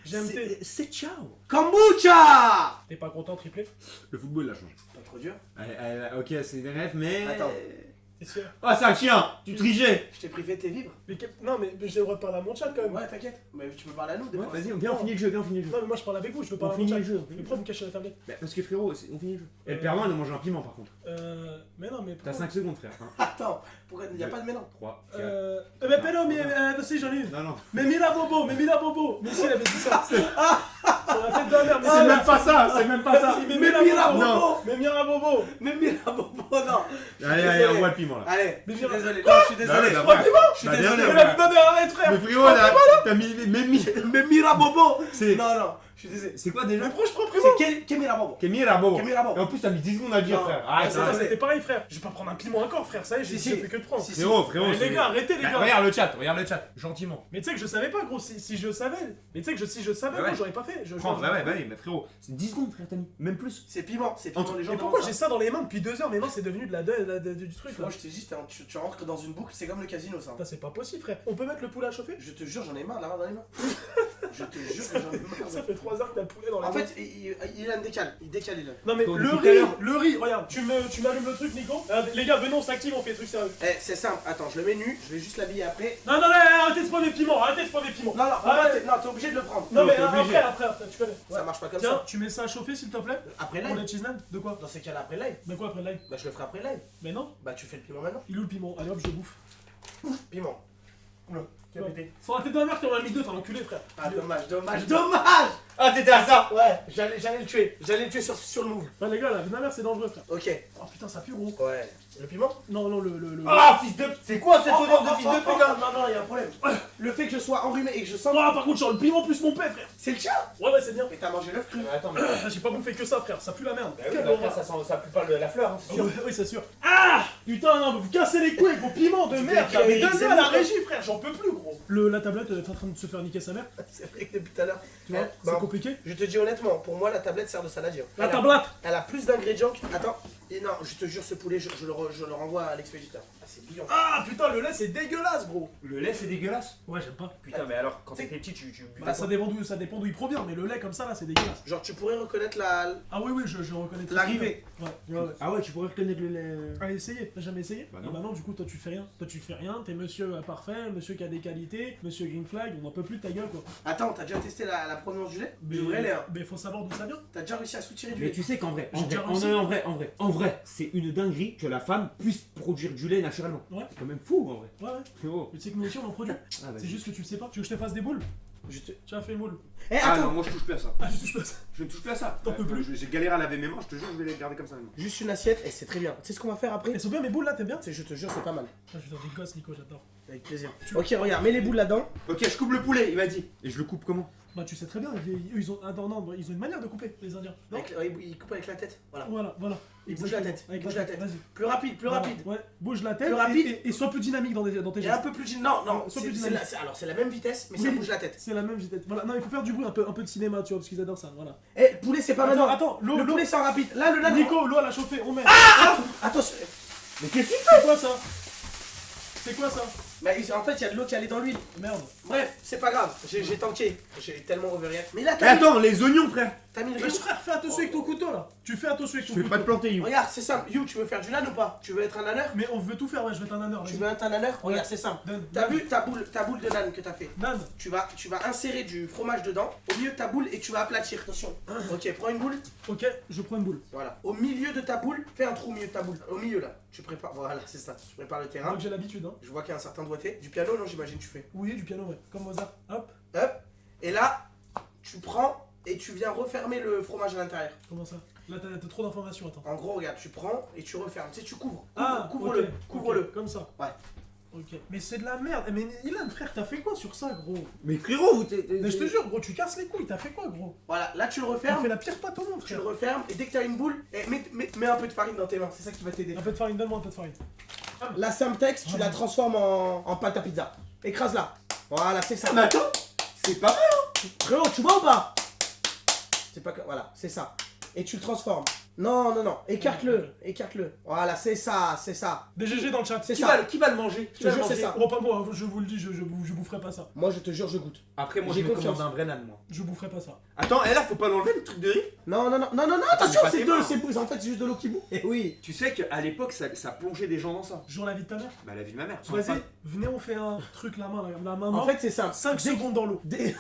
Speaker 1: GMT.
Speaker 2: C'est ciao.
Speaker 3: Kombucha.
Speaker 1: T'es pas content, triplé?
Speaker 2: Le football l'a changé.
Speaker 3: Pas trop dur.
Speaker 2: Ok, c'est des rêves, mais.
Speaker 3: Attends.
Speaker 1: T'es sûr?
Speaker 2: Ah, c'est un chien. Tu trichais.
Speaker 3: Je t'ai privé de tes vivres.
Speaker 1: Non, mais j'ai le droit de parler à mon chat quand même.
Speaker 3: Ouais, t'inquiète. Mais tu peux parler à nous,
Speaker 2: Ouais,
Speaker 3: dépend.
Speaker 2: vas-y, viens, on finit le jeu, viens, on finit le jeu.
Speaker 1: Non, mais moi je parle avec vous, je veux
Speaker 2: On
Speaker 1: parler à mon
Speaker 2: finit
Speaker 1: chat.
Speaker 2: le jeu.
Speaker 1: Mais pourquoi vous cachez la tablette?
Speaker 2: Bah, parce que frérot, on finit le jeu. Et
Speaker 1: Euh,
Speaker 2: perds-moi de manger un piment par contre.
Speaker 1: Mais non, mais.
Speaker 2: T'as
Speaker 1: pourquoi
Speaker 2: 5 secondes, frère.
Speaker 3: Attends, pourquoi il n'y a pas de mélange?
Speaker 2: 3, 4.
Speaker 1: Mais non, mais si, j'en ai une.
Speaker 2: Non, non.
Speaker 1: Mais Mila Bobo, mais Mila Bobo. Mais si, il avait dit ça. Sur la tête de la mère, mais
Speaker 2: C'est même pas ça, c'est même pas ça.
Speaker 1: Mais
Speaker 3: Mais
Speaker 1: Mila
Speaker 3: Mila
Speaker 1: Bobo.
Speaker 3: Bobo.
Speaker 1: Mais Mila Bobo.
Speaker 3: Mais Mila Bobo, non.
Speaker 2: Allez, allez, on voit le piment là.
Speaker 3: Allez,
Speaker 1: Mais
Speaker 3: je suis
Speaker 1: viens-
Speaker 3: désolé. Non, je suis désolé.
Speaker 2: Bah, ouais, bah,
Speaker 3: Je suis
Speaker 2: bah,
Speaker 3: désolé.
Speaker 2: bien
Speaker 1: Mais
Speaker 2: sûr.
Speaker 1: non, mais arrête, frère.
Speaker 2: Mais frérot, là, t'as mis. Même mis.
Speaker 3: Mais Mila Bobo.
Speaker 2: C'est.
Speaker 3: Non, non, je suis désolé.
Speaker 2: C'est quoi déjà?
Speaker 1: Mais pourquoi je prends primo?
Speaker 3: C'est Mila Bobo.
Speaker 2: Kémira Bobo.
Speaker 3: Kémira Bobo.
Speaker 2: Et en plus, t'as mis 10 secondes à le dire,
Speaker 3: Non.
Speaker 2: frère.
Speaker 3: Ah,
Speaker 2: Arrête,
Speaker 3: ça,
Speaker 2: arrête.
Speaker 1: C'était pareil, frère. Je vais pas prendre un piment encore, frère. Ça y est,
Speaker 3: Si,
Speaker 1: j'ai
Speaker 3: si.
Speaker 1: fait que de prendre.
Speaker 3: Si, si.
Speaker 2: Frérot, frérot.
Speaker 1: Mais les
Speaker 2: c'est-
Speaker 1: gars, arrêtez, les
Speaker 2: Bah,
Speaker 1: gars.
Speaker 2: regarde le chat, gentiment.
Speaker 1: Mais tu sais que je savais pas, gros. Si je savais. Mais tu sais que si je savais,
Speaker 2: Bah
Speaker 1: moi
Speaker 2: ouais.
Speaker 1: j'aurais pas fait.
Speaker 2: Prends, bah ouais, bah oui, mais frérot, c'est 10 secondes, frère, t'as mis. Même plus.
Speaker 3: C'est piment, c'est piment.
Speaker 2: Entre-
Speaker 3: Les gens
Speaker 1: Mais
Speaker 3: demandent
Speaker 1: pourquoi
Speaker 3: ça.
Speaker 1: j'ai ça dans les mains depuis 2 heures? Mes mains, c'est devenu du truc là.
Speaker 3: Moi, je t'ai dit, tu rentres dans une boucle, c'est comme le casino, ça.
Speaker 1: Putain, c'est pas possible, frère. On peut mettre le poulet à chauffer?
Speaker 3: Je te jure, j'en ai marre de l'avoir dans les mains. Je te jure que j'en ai marre.
Speaker 1: Ça fait 3 heures que t'as le poulet dans les
Speaker 3: En
Speaker 1: mains.
Speaker 3: fait, il a un décale. Il décale, il a.
Speaker 1: Non mais
Speaker 2: Depuis
Speaker 1: le
Speaker 2: tout à
Speaker 1: riz,
Speaker 2: l'heure.
Speaker 1: le riz, regarde, tu m'allumes le truc Nico. Les gars, venez on s'active, on fait des trucs sérieux.
Speaker 3: Eh, c'est simple. Attends, je le mets nu, je vais juste l'habiller après.
Speaker 1: Non, arrêtez de se prendre des piments, arrêtez de se prendre des piments.
Speaker 3: Non, non,
Speaker 1: Ah,
Speaker 3: non, t'es obligé de le prendre.
Speaker 1: Non mais
Speaker 2: t'es obligé.
Speaker 1: après, tu connais.
Speaker 3: Ça marche pas comme
Speaker 1: Tiens,
Speaker 3: ça.
Speaker 1: tu mets ça à chauffer s'il te plaît.
Speaker 3: Après
Speaker 1: Pour les
Speaker 3: live.
Speaker 1: cheese naan. De quoi?
Speaker 3: Dans ces cas-là, après live.
Speaker 1: De quoi après le live?
Speaker 3: Bah, je le ferai après live.
Speaker 1: Mais non,
Speaker 3: Bah, tu fais le piment maintenant.
Speaker 1: il est où le piment? Allez hop, je le bouffe.
Speaker 3: Piment. Oula, qui a
Speaker 1: Ouais.
Speaker 3: pété.
Speaker 1: Sur la tête de la mère, t'en as mis 2, t'es un enculé frère.
Speaker 3: Ah, dommage, dommage, dommage.
Speaker 2: Ah, t'étais à ça.
Speaker 3: Ouais, j'allais le tuer. J'allais le tuer sur le move.
Speaker 1: Ouais les gars, la vie de ma mère c'est dangereux frère.
Speaker 3: Ok.
Speaker 1: Oh putain, ça pue gros.
Speaker 3: Ouais. Le piment?
Speaker 1: Non, le.
Speaker 2: Ah, fils de. C'est quoi cette
Speaker 3: Oh,
Speaker 2: odeur
Speaker 3: oh,
Speaker 2: de fils
Speaker 3: oh,
Speaker 2: de
Speaker 3: oh,
Speaker 2: pute hein?
Speaker 3: Non, non, il y a un problème. Le fait que je sois enrhumé et que je sens.
Speaker 1: Ah par contre, genre le piment plus mon père frère.
Speaker 3: C'est le tien.
Speaker 1: Ouais, c'est bien.
Speaker 3: Mais t'as mangé l'œuf cru.
Speaker 2: Attends, mais.
Speaker 1: J'ai pas bouffé que ça frère, ça pue la merde.
Speaker 2: Bah oui,
Speaker 1: Quelle
Speaker 2: bah
Speaker 1: horreur.
Speaker 2: frère, ça pue pas la fleur, hein, c'est sûr.
Speaker 1: Ouais, oui, c'est sûr. Ah putain, non, vous cassez les couilles avec vos piments de
Speaker 3: Tu
Speaker 1: merde.
Speaker 3: fais
Speaker 1: J'avais
Speaker 3: créer
Speaker 1: donné
Speaker 3: des
Speaker 1: à la
Speaker 3: mots,
Speaker 1: régie, frère, j'en peux plus, gros. La tablette elle est en train de se faire niquer sa mère.
Speaker 3: C'est vrai que depuis tout à l'heure.
Speaker 1: Tu vois,
Speaker 3: Eh,
Speaker 1: c'est
Speaker 3: bah,
Speaker 1: compliqué.
Speaker 3: Je te dis honnêtement, pour moi, la tablette sert de saladier.
Speaker 1: La
Speaker 3: Elle a-
Speaker 1: tablette.
Speaker 3: Elle a plus d'ingrédients que. Attends. Et non, je te jure, ce poulet, je le renvoie à l'expéditeur. c'est bouillant.
Speaker 1: Ah putain, le lait c'est dégueulasse, gros.
Speaker 2: Le lait, c'est dégueulasse.
Speaker 1: Ouais, j'aime pas.
Speaker 2: Putain, mais alors, quand t'étais petit, tu buvais
Speaker 1: Bah, ça dépend d'où il provient, mais le lait comme ça là, c'est dégueulasse.
Speaker 3: Genre, tu pourrais reconnaître la.
Speaker 1: Ah oui, oui, je reconnais très
Speaker 3: L'arrivée.
Speaker 1: bien. Ouais.
Speaker 2: Ah ouais, tu pourrais reconnaître le lait.
Speaker 1: Allez, essayez. T'as jamais essayé?
Speaker 2: Bah
Speaker 1: Ah
Speaker 2: non.
Speaker 1: bah non, du coup, toi tu fais rien. Toi tu fais rien, t'es monsieur parfait, monsieur qui a des qualités, monsieur green flag, on en peut plus de ta gueule quoi.
Speaker 3: Attends, t'as déjà testé la provenance du lait? Du vrai lait, hein.
Speaker 1: Mais faut savoir d'où ça vient.
Speaker 3: T'as déjà réussi à soutirer du
Speaker 2: Mais
Speaker 3: lait?
Speaker 2: tu sais qu'en vrai,
Speaker 1: J'ai déjà réussi.
Speaker 2: en vrai, c'est une dinguerie que la femme puisse produire du lait naturellement.
Speaker 1: Ouais.
Speaker 2: C'est quand même fou en vrai.
Speaker 1: Ouais, ouais.
Speaker 2: Oh.
Speaker 1: Mais tu sais que nous aussi on en produit.
Speaker 2: Ah, vas-y.
Speaker 1: C'est juste que tu le sais pas. Tu veux que je te fasse des boules?
Speaker 3: Je te...
Speaker 1: Tiens, fais une boule.
Speaker 3: Eh,
Speaker 4: Ah
Speaker 3: attends!
Speaker 4: non, moi je touche plus à ça.
Speaker 1: Ah, je touche pas ça.
Speaker 4: Je ne touche plus à ça.
Speaker 1: T'en peux plus.
Speaker 4: J'ai galéré à laver mes mains, je te jure, je vais les garder comme ça maintenant.
Speaker 3: Juste une assiette, et c'est très bien. Tu sais ce qu'on va faire après?
Speaker 1: Elles sont bien mes boules là, t'aimes bien?
Speaker 3: Je te jure, c'est pas mal.
Speaker 1: Ah, je vais faire des gosses, Nico, j'adore.
Speaker 3: Avec plaisir. Ok, regarde, mets les boules là-dedans.
Speaker 4: Ok, je coupe le poulet, il m'a dit. Et je le coupe comment?
Speaker 1: Bah, tu sais très bien, eux ils ont. Ah, non, ils ont une manière de couper, les Indiens. Non?
Speaker 3: Il coupe avec la tête. Voilà.
Speaker 1: Voilà.
Speaker 3: Il bouge la tête.
Speaker 1: Avec
Speaker 3: Bouge la tête.
Speaker 1: Vas-y.
Speaker 3: Plus rapide, plus
Speaker 1: Voilà.
Speaker 3: rapide.
Speaker 1: Ouais, bouge la tête.
Speaker 3: Plus rapide.
Speaker 1: Et sois plus dynamique dans tes
Speaker 3: Et un
Speaker 1: gestes.
Speaker 3: peu plus dynamique. Non,
Speaker 1: Sois
Speaker 3: c'est
Speaker 1: plus
Speaker 3: c'est
Speaker 1: dynamique.
Speaker 3: alors c'est la même vitesse, mais
Speaker 1: Oui.
Speaker 3: ça bouge la tête.
Speaker 1: C'est la même vitesse. Voilà, non, il faut faire du bruit, un peu de cinéma, tu vois, parce qu'ils adorent ça. Voilà.
Speaker 3: Eh, poulet, c'est pas maintenant.
Speaker 1: Attends,
Speaker 3: Le
Speaker 1: l'eau.
Speaker 3: poulet, c'est en rapide. Là, le là.
Speaker 1: Nico, l'eau elle a chauffé, on met.
Speaker 3: Attention.
Speaker 2: Mais qu'est-ce qu'il
Speaker 1: C'est quoi ça? C'est quoi ça?
Speaker 3: Mais en fait, il y a de l'eau qui allait dans l'huile.
Speaker 1: Merde.
Speaker 3: Bref, c'est pas grave. J'ai tanké. J'ai tellement overreact. Mais là,
Speaker 4: Mais attends, les oignons, frère.
Speaker 3: t'as mis le
Speaker 1: Mais
Speaker 3: riz.
Speaker 1: frère, fais attention avec ton couteau là. Tu fais attention avec
Speaker 4: Je
Speaker 1: ton
Speaker 4: vais pas
Speaker 1: couteau.
Speaker 4: te planter, You.
Speaker 3: Regarde, c'est simple. You, tu veux faire du nan ou pas? Tu veux être un naneur?
Speaker 1: Mais on veut tout faire, ouais, je vais être un honneur.
Speaker 3: Tu veux être un naneur? Regarde, c'est simple. T'as vu ta boule de nan que t'as fait?
Speaker 1: Nan.
Speaker 3: Tu vas insérer du fromage dedans, au milieu de ta boule, et tu vas aplatir. Attention. Ok, prends une boule.
Speaker 1: Ok, je prends une boule.
Speaker 3: Voilà. Au milieu de ta boule, fais un trou au milieu de ta boule. Au milieu là. Tu prépares. Voilà, c'est ça. Tu prépares le terrain.
Speaker 1: Donc j'ai l'habitude, hein.
Speaker 3: Je vois qu'il y a un certain doigté. Du piano, non, j'imagine, tu fais.
Speaker 1: Oui, du piano, ouais. Comme Mozart. Hop.
Speaker 3: Hop. Et là, tu prends et tu viens refermer le fromage à l'intérieur.
Speaker 1: Comment ça? Là, t'as trop d'informations, attends.
Speaker 3: En gros, regarde, tu prends et tu refermes. Tu sais, tu couvres.
Speaker 1: Ah,
Speaker 3: Couvre-le.
Speaker 1: ok,
Speaker 3: Couvre-le.
Speaker 1: ok, comme ça.
Speaker 3: Ouais.
Speaker 1: Ok. Mais c'est de la merde. Mais Ilan, frère, t'as fait quoi sur ça, gros?
Speaker 2: Mais frérot, vous
Speaker 1: Mais je te jure, gros, tu casses les couilles. T'as fait quoi, gros?
Speaker 3: Voilà, là, tu le
Speaker 1: T'as
Speaker 3: refermes.
Speaker 1: fait la pire pâte au monde,
Speaker 3: Tu
Speaker 1: frère.
Speaker 3: le refermes et dès que tu as une boule, mets un peu de farine dans tes mains. C'est ça qui va t'aider.
Speaker 1: Un peu de farine, donne-moi un peu de farine.
Speaker 3: La Samtex, tu la transformes en pâte à pizza. Écrase-la. Voilà, c'est ça.
Speaker 4: Mais attends, c'est pas mal.
Speaker 3: Frérot, tu vois ou pas? C'est pas que. Voilà, c'est ça. Et tu le transformes. Non, non, non. Écarte-le. Écarte-le. Voilà, c'est ça, c'est ça.
Speaker 1: Des GG dans le chat.
Speaker 3: C'est
Speaker 2: Qui
Speaker 3: ça.
Speaker 2: va le manger?
Speaker 3: Je te jure, c'est ça.
Speaker 1: Oh, pas moi, je vous le dis, je boufferai pas ça.
Speaker 3: Moi, je te jure, je goûte.
Speaker 2: Après, moi,
Speaker 3: J'ai
Speaker 2: je me
Speaker 3: confiance.
Speaker 2: commande un vrai nan, moi.
Speaker 1: Je boufferai pas ça.
Speaker 4: Attends, et là, faut pas l'enlever le truc de riz.
Speaker 3: Non, non, non, non, non, non, attention,
Speaker 4: mais pas
Speaker 3: c'est
Speaker 4: tes
Speaker 3: de l'eau,
Speaker 4: mains.
Speaker 3: c'est en fait, c'est juste de l'eau qui boue. Eh oui.
Speaker 4: Tu sais qu'à l'époque, ça plongeait des gens dans ça.
Speaker 1: Genre la vie de ta mère.
Speaker 4: Bah, la vie de ma mère.
Speaker 1: Vas-y, venez, on fait un truc la main, la main.
Speaker 3: En fait, c'est simple.
Speaker 1: 5 secondes dans l'eau.
Speaker 3: Dès-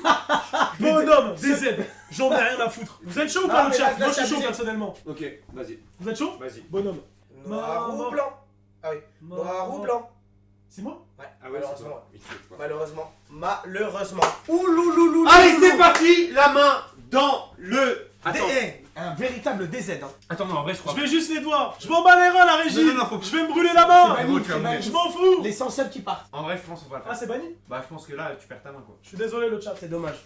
Speaker 1: Bonhomme, DZ, j'en ai rien à foutre. Vous êtes chaud ou pas
Speaker 3: Non,
Speaker 1: le
Speaker 3: mais
Speaker 1: chat?
Speaker 3: là,
Speaker 1: Moi je suis
Speaker 3: c'est
Speaker 1: chaud
Speaker 3: abusé.
Speaker 1: personnellement.
Speaker 4: Ok, vas-y,
Speaker 1: Vous êtes chaud?
Speaker 4: vas-y.
Speaker 1: Bonhomme.
Speaker 3: Noir ou blanc? Ah oui. Noir ou blanc?
Speaker 1: C'est moi?
Speaker 3: Ouais,
Speaker 4: Ah ouais, c'est
Speaker 3: malheureusement.
Speaker 4: toi. Oui, c'est toi.
Speaker 3: Malheureusement. Malheureusement. Ouloulouloulou.
Speaker 4: Allez, c'est parti. La main dans le. Attends,
Speaker 3: Un véritable DZ. Hein.
Speaker 2: Attends, non, en vrai, je crois.
Speaker 1: Je vais juste les doigts. Je m'en bats les reins la régie.
Speaker 4: Non, non, faut que-
Speaker 1: Je vais me brûler la main.
Speaker 3: C'est
Speaker 4: bon,
Speaker 3: banni,
Speaker 4: tu vas
Speaker 3: c'est
Speaker 4: me
Speaker 3: banni.
Speaker 1: Je m'en fous.
Speaker 3: L'essentiel qui part.
Speaker 2: En vrai, je pense qu'on va le
Speaker 1: Ah
Speaker 2: faire.
Speaker 1: c'est banni?
Speaker 2: Bah, je pense que là, tu perds ta main, quoi.
Speaker 1: Je suis désolé le chat.
Speaker 3: C'est dommage.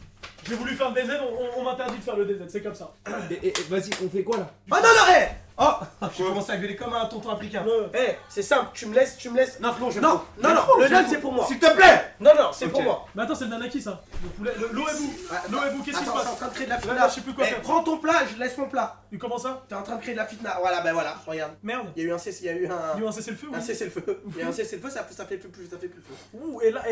Speaker 1: J'ai voulu faire le DZ, on m'interdit de faire le DZ, c'est comme ça.
Speaker 2: Vas-y, on fait quoi là?
Speaker 3: Oh non, non, hé. Oh, je commence à gueuler comme un tonton africain.
Speaker 1: Ouais.
Speaker 3: Eh, c'est simple, tu me laisses.
Speaker 4: non, Flo, j'aime
Speaker 3: Non,
Speaker 4: trop.
Speaker 3: non, non, le nan c'est pour moi.
Speaker 4: S'il te plaît.
Speaker 3: Non, non, c'est
Speaker 4: Ok.
Speaker 3: pour moi.
Speaker 1: Mais attends, c'est le nanaki ça. Le poulet, l'eau est bout. L'eau est bout, qu'est-ce qui se
Speaker 3: Attends, c'est en
Speaker 1: passe?
Speaker 3: train de créer de la
Speaker 1: Là,
Speaker 3: fitna.
Speaker 1: je sais plus quoi
Speaker 3: Eh,
Speaker 1: faire.
Speaker 3: prends ton plat, je laisse mon plat.
Speaker 1: Et comment ça?
Speaker 3: T'es en train de créer de la fitna. Voilà, ben voilà, regarde.
Speaker 1: Merde.
Speaker 3: Il y a eu un cessez, il y a eu
Speaker 1: Il y a eu un cessez-le-feu,
Speaker 3: un
Speaker 1: oui.
Speaker 3: cessez-le-feu. Il y a eu un cessez-le-feu, ça fait plus, ça fait plus le feu.
Speaker 1: Ouh, et là,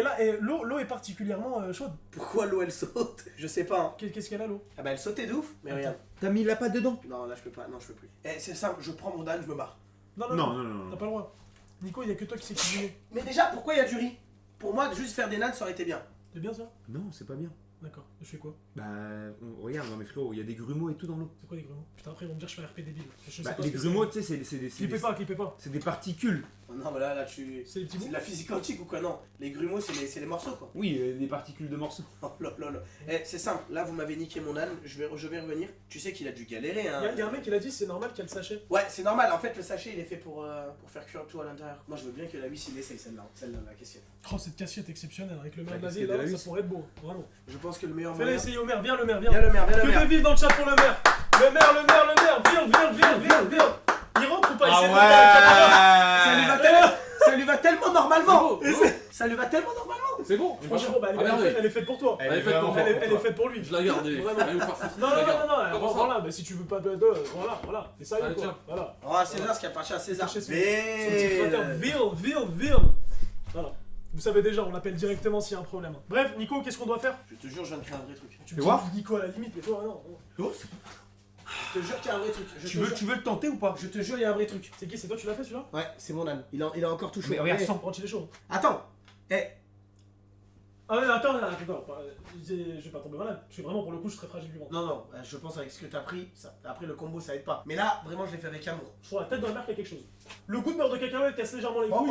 Speaker 1: l'eau est particulièrement chaude.
Speaker 3: Pourquoi l'eau elle saute? Je sais pas. Hein.
Speaker 1: Qu'est-ce qu'elle a l'eau?
Speaker 3: Ah bah elle sautait de ouf. Mais
Speaker 1: Attends.
Speaker 3: regarde.
Speaker 2: T'as mis la pâte dedans?
Speaker 3: Non, là je peux pas, non je peux plus. Eh, c'est simple, je prends mon dan, je me barre.
Speaker 1: Non,
Speaker 4: Non, non, non.
Speaker 1: T'as pas le droit. Nico, il y a que toi qui sais cuisiner.
Speaker 3: Mais déjà, pourquoi il y a du riz? Pour moi, juste faire des nanes, ça aurait été bien.
Speaker 1: C'est bien ça?
Speaker 2: Non, c'est pas bien.
Speaker 1: D'accord. Je fais quoi?
Speaker 2: Bah, regarde, non mais frérot, il y a des grumeaux et tout dans l'eau.
Speaker 1: C'est quoi les grumeaux? Putain, après ils vont me dire que je fais un RP débile. Je sais
Speaker 2: Bah,
Speaker 1: pas
Speaker 2: les
Speaker 1: ce que
Speaker 2: grumeaux,
Speaker 1: c'est.
Speaker 2: tu sais, c'est des.
Speaker 1: Clippez pas, clippez pas.
Speaker 2: C'est des particules.
Speaker 3: Oh non, mais là tu.
Speaker 1: C'est les petits
Speaker 3: C'est
Speaker 1: bouts.
Speaker 3: de la physique quantique ou quoi? Non. Les grumeaux, c'est les morceaux quoi.
Speaker 2: Oui, des particules de morceaux.
Speaker 3: Oh là là là. Eh, c'est simple, là vous m'avez niqué mon âne, je vais revenir. Tu sais qu'il a dû galérer hein.
Speaker 1: Il y a un mec qui l'a dit, c'est normal qu'il y a le sachet.
Speaker 3: Ouais, c'est normal, en fait le sachet il est fait pour faire cuire tout à l'intérieur. Moi je veux bien que la huisse il essaye celle-là, la question.
Speaker 1: Oh, cette cassette exceptionnelle avec le maire
Speaker 2: La
Speaker 1: de la
Speaker 2: casquette
Speaker 1: ville
Speaker 2: de la
Speaker 1: là, ça
Speaker 2: huisse.
Speaker 1: pourrait être beau. Vraiment.
Speaker 3: Je pense que le meilleur
Speaker 1: Fais-le
Speaker 3: moyen.
Speaker 1: essayer au maire, viens le maire, viens.
Speaker 3: Viens le maire, viens le
Speaker 1: Que
Speaker 3: maire.
Speaker 1: des vives dans le chat pour le maire. Le maire, viens. Il rentre ou pas? Il
Speaker 4: Ah
Speaker 1: s'est monté avec la caméra.
Speaker 3: Ça lui va tellement normalement.
Speaker 1: C'est beau.
Speaker 3: Ça lui va tellement normalement.
Speaker 5: C'est bon.
Speaker 1: Franchement, bah,
Speaker 5: Ah, merde.
Speaker 1: elle est faite pour toi.
Speaker 5: Elle est faite pour moi.
Speaker 1: Elle est faite pour lui.
Speaker 5: Je la garde.
Speaker 1: Vraiment.
Speaker 5: Allez vous faire foutre.
Speaker 1: Non,
Speaker 5: Je la
Speaker 1: non,
Speaker 5: garde.
Speaker 1: non, non,
Speaker 5: Comment ça
Speaker 1: voilà, mais si tu veux pas de. Voilà. C'est ça,
Speaker 5: Allez,
Speaker 1: quoi.
Speaker 5: tiens.
Speaker 1: Voilà.
Speaker 3: Oh, César, ce qui appartient à César.
Speaker 1: Son petit traiteur, Vil. Voilà. Vous savez déjà, on l'appelle directement s'il y a un problème. Bref, Nico, qu'est-ce qu'on doit faire?
Speaker 3: Je te jure, je viens de créer un vrai truc.
Speaker 1: Tu
Speaker 4: veux voir
Speaker 1: Nico à la limite, mais toi, non.
Speaker 3: Je te jure qu'il y a un vrai truc.
Speaker 4: Tu veux le tenter ou pas?
Speaker 3: Je te jure, il y a un vrai truc.
Speaker 1: C'est qui? C'est toi, tu l'as fait celui-là?
Speaker 3: Ouais, c'est mon âne. Il a encore tout chaud.
Speaker 4: Mais regarde,
Speaker 3: Eh,
Speaker 4: sans.
Speaker 1: Oh, il est chaud.
Speaker 3: Attends. Eh,
Speaker 1: Ah ouais, attends, je vais pas tomber malade. Parce que vraiment, pour le coup, je suis très fragile du ventre.
Speaker 3: non, je pense avec ce que t'as pris, après le combo ça aide pas. Mais là, vraiment, je l'ai fait avec amour.
Speaker 1: Je trouve la tête de la mère qu'il y a quelque chose. Le goût de beurre de cacahuète casse légèrement les
Speaker 3: Oh,
Speaker 1: couilles.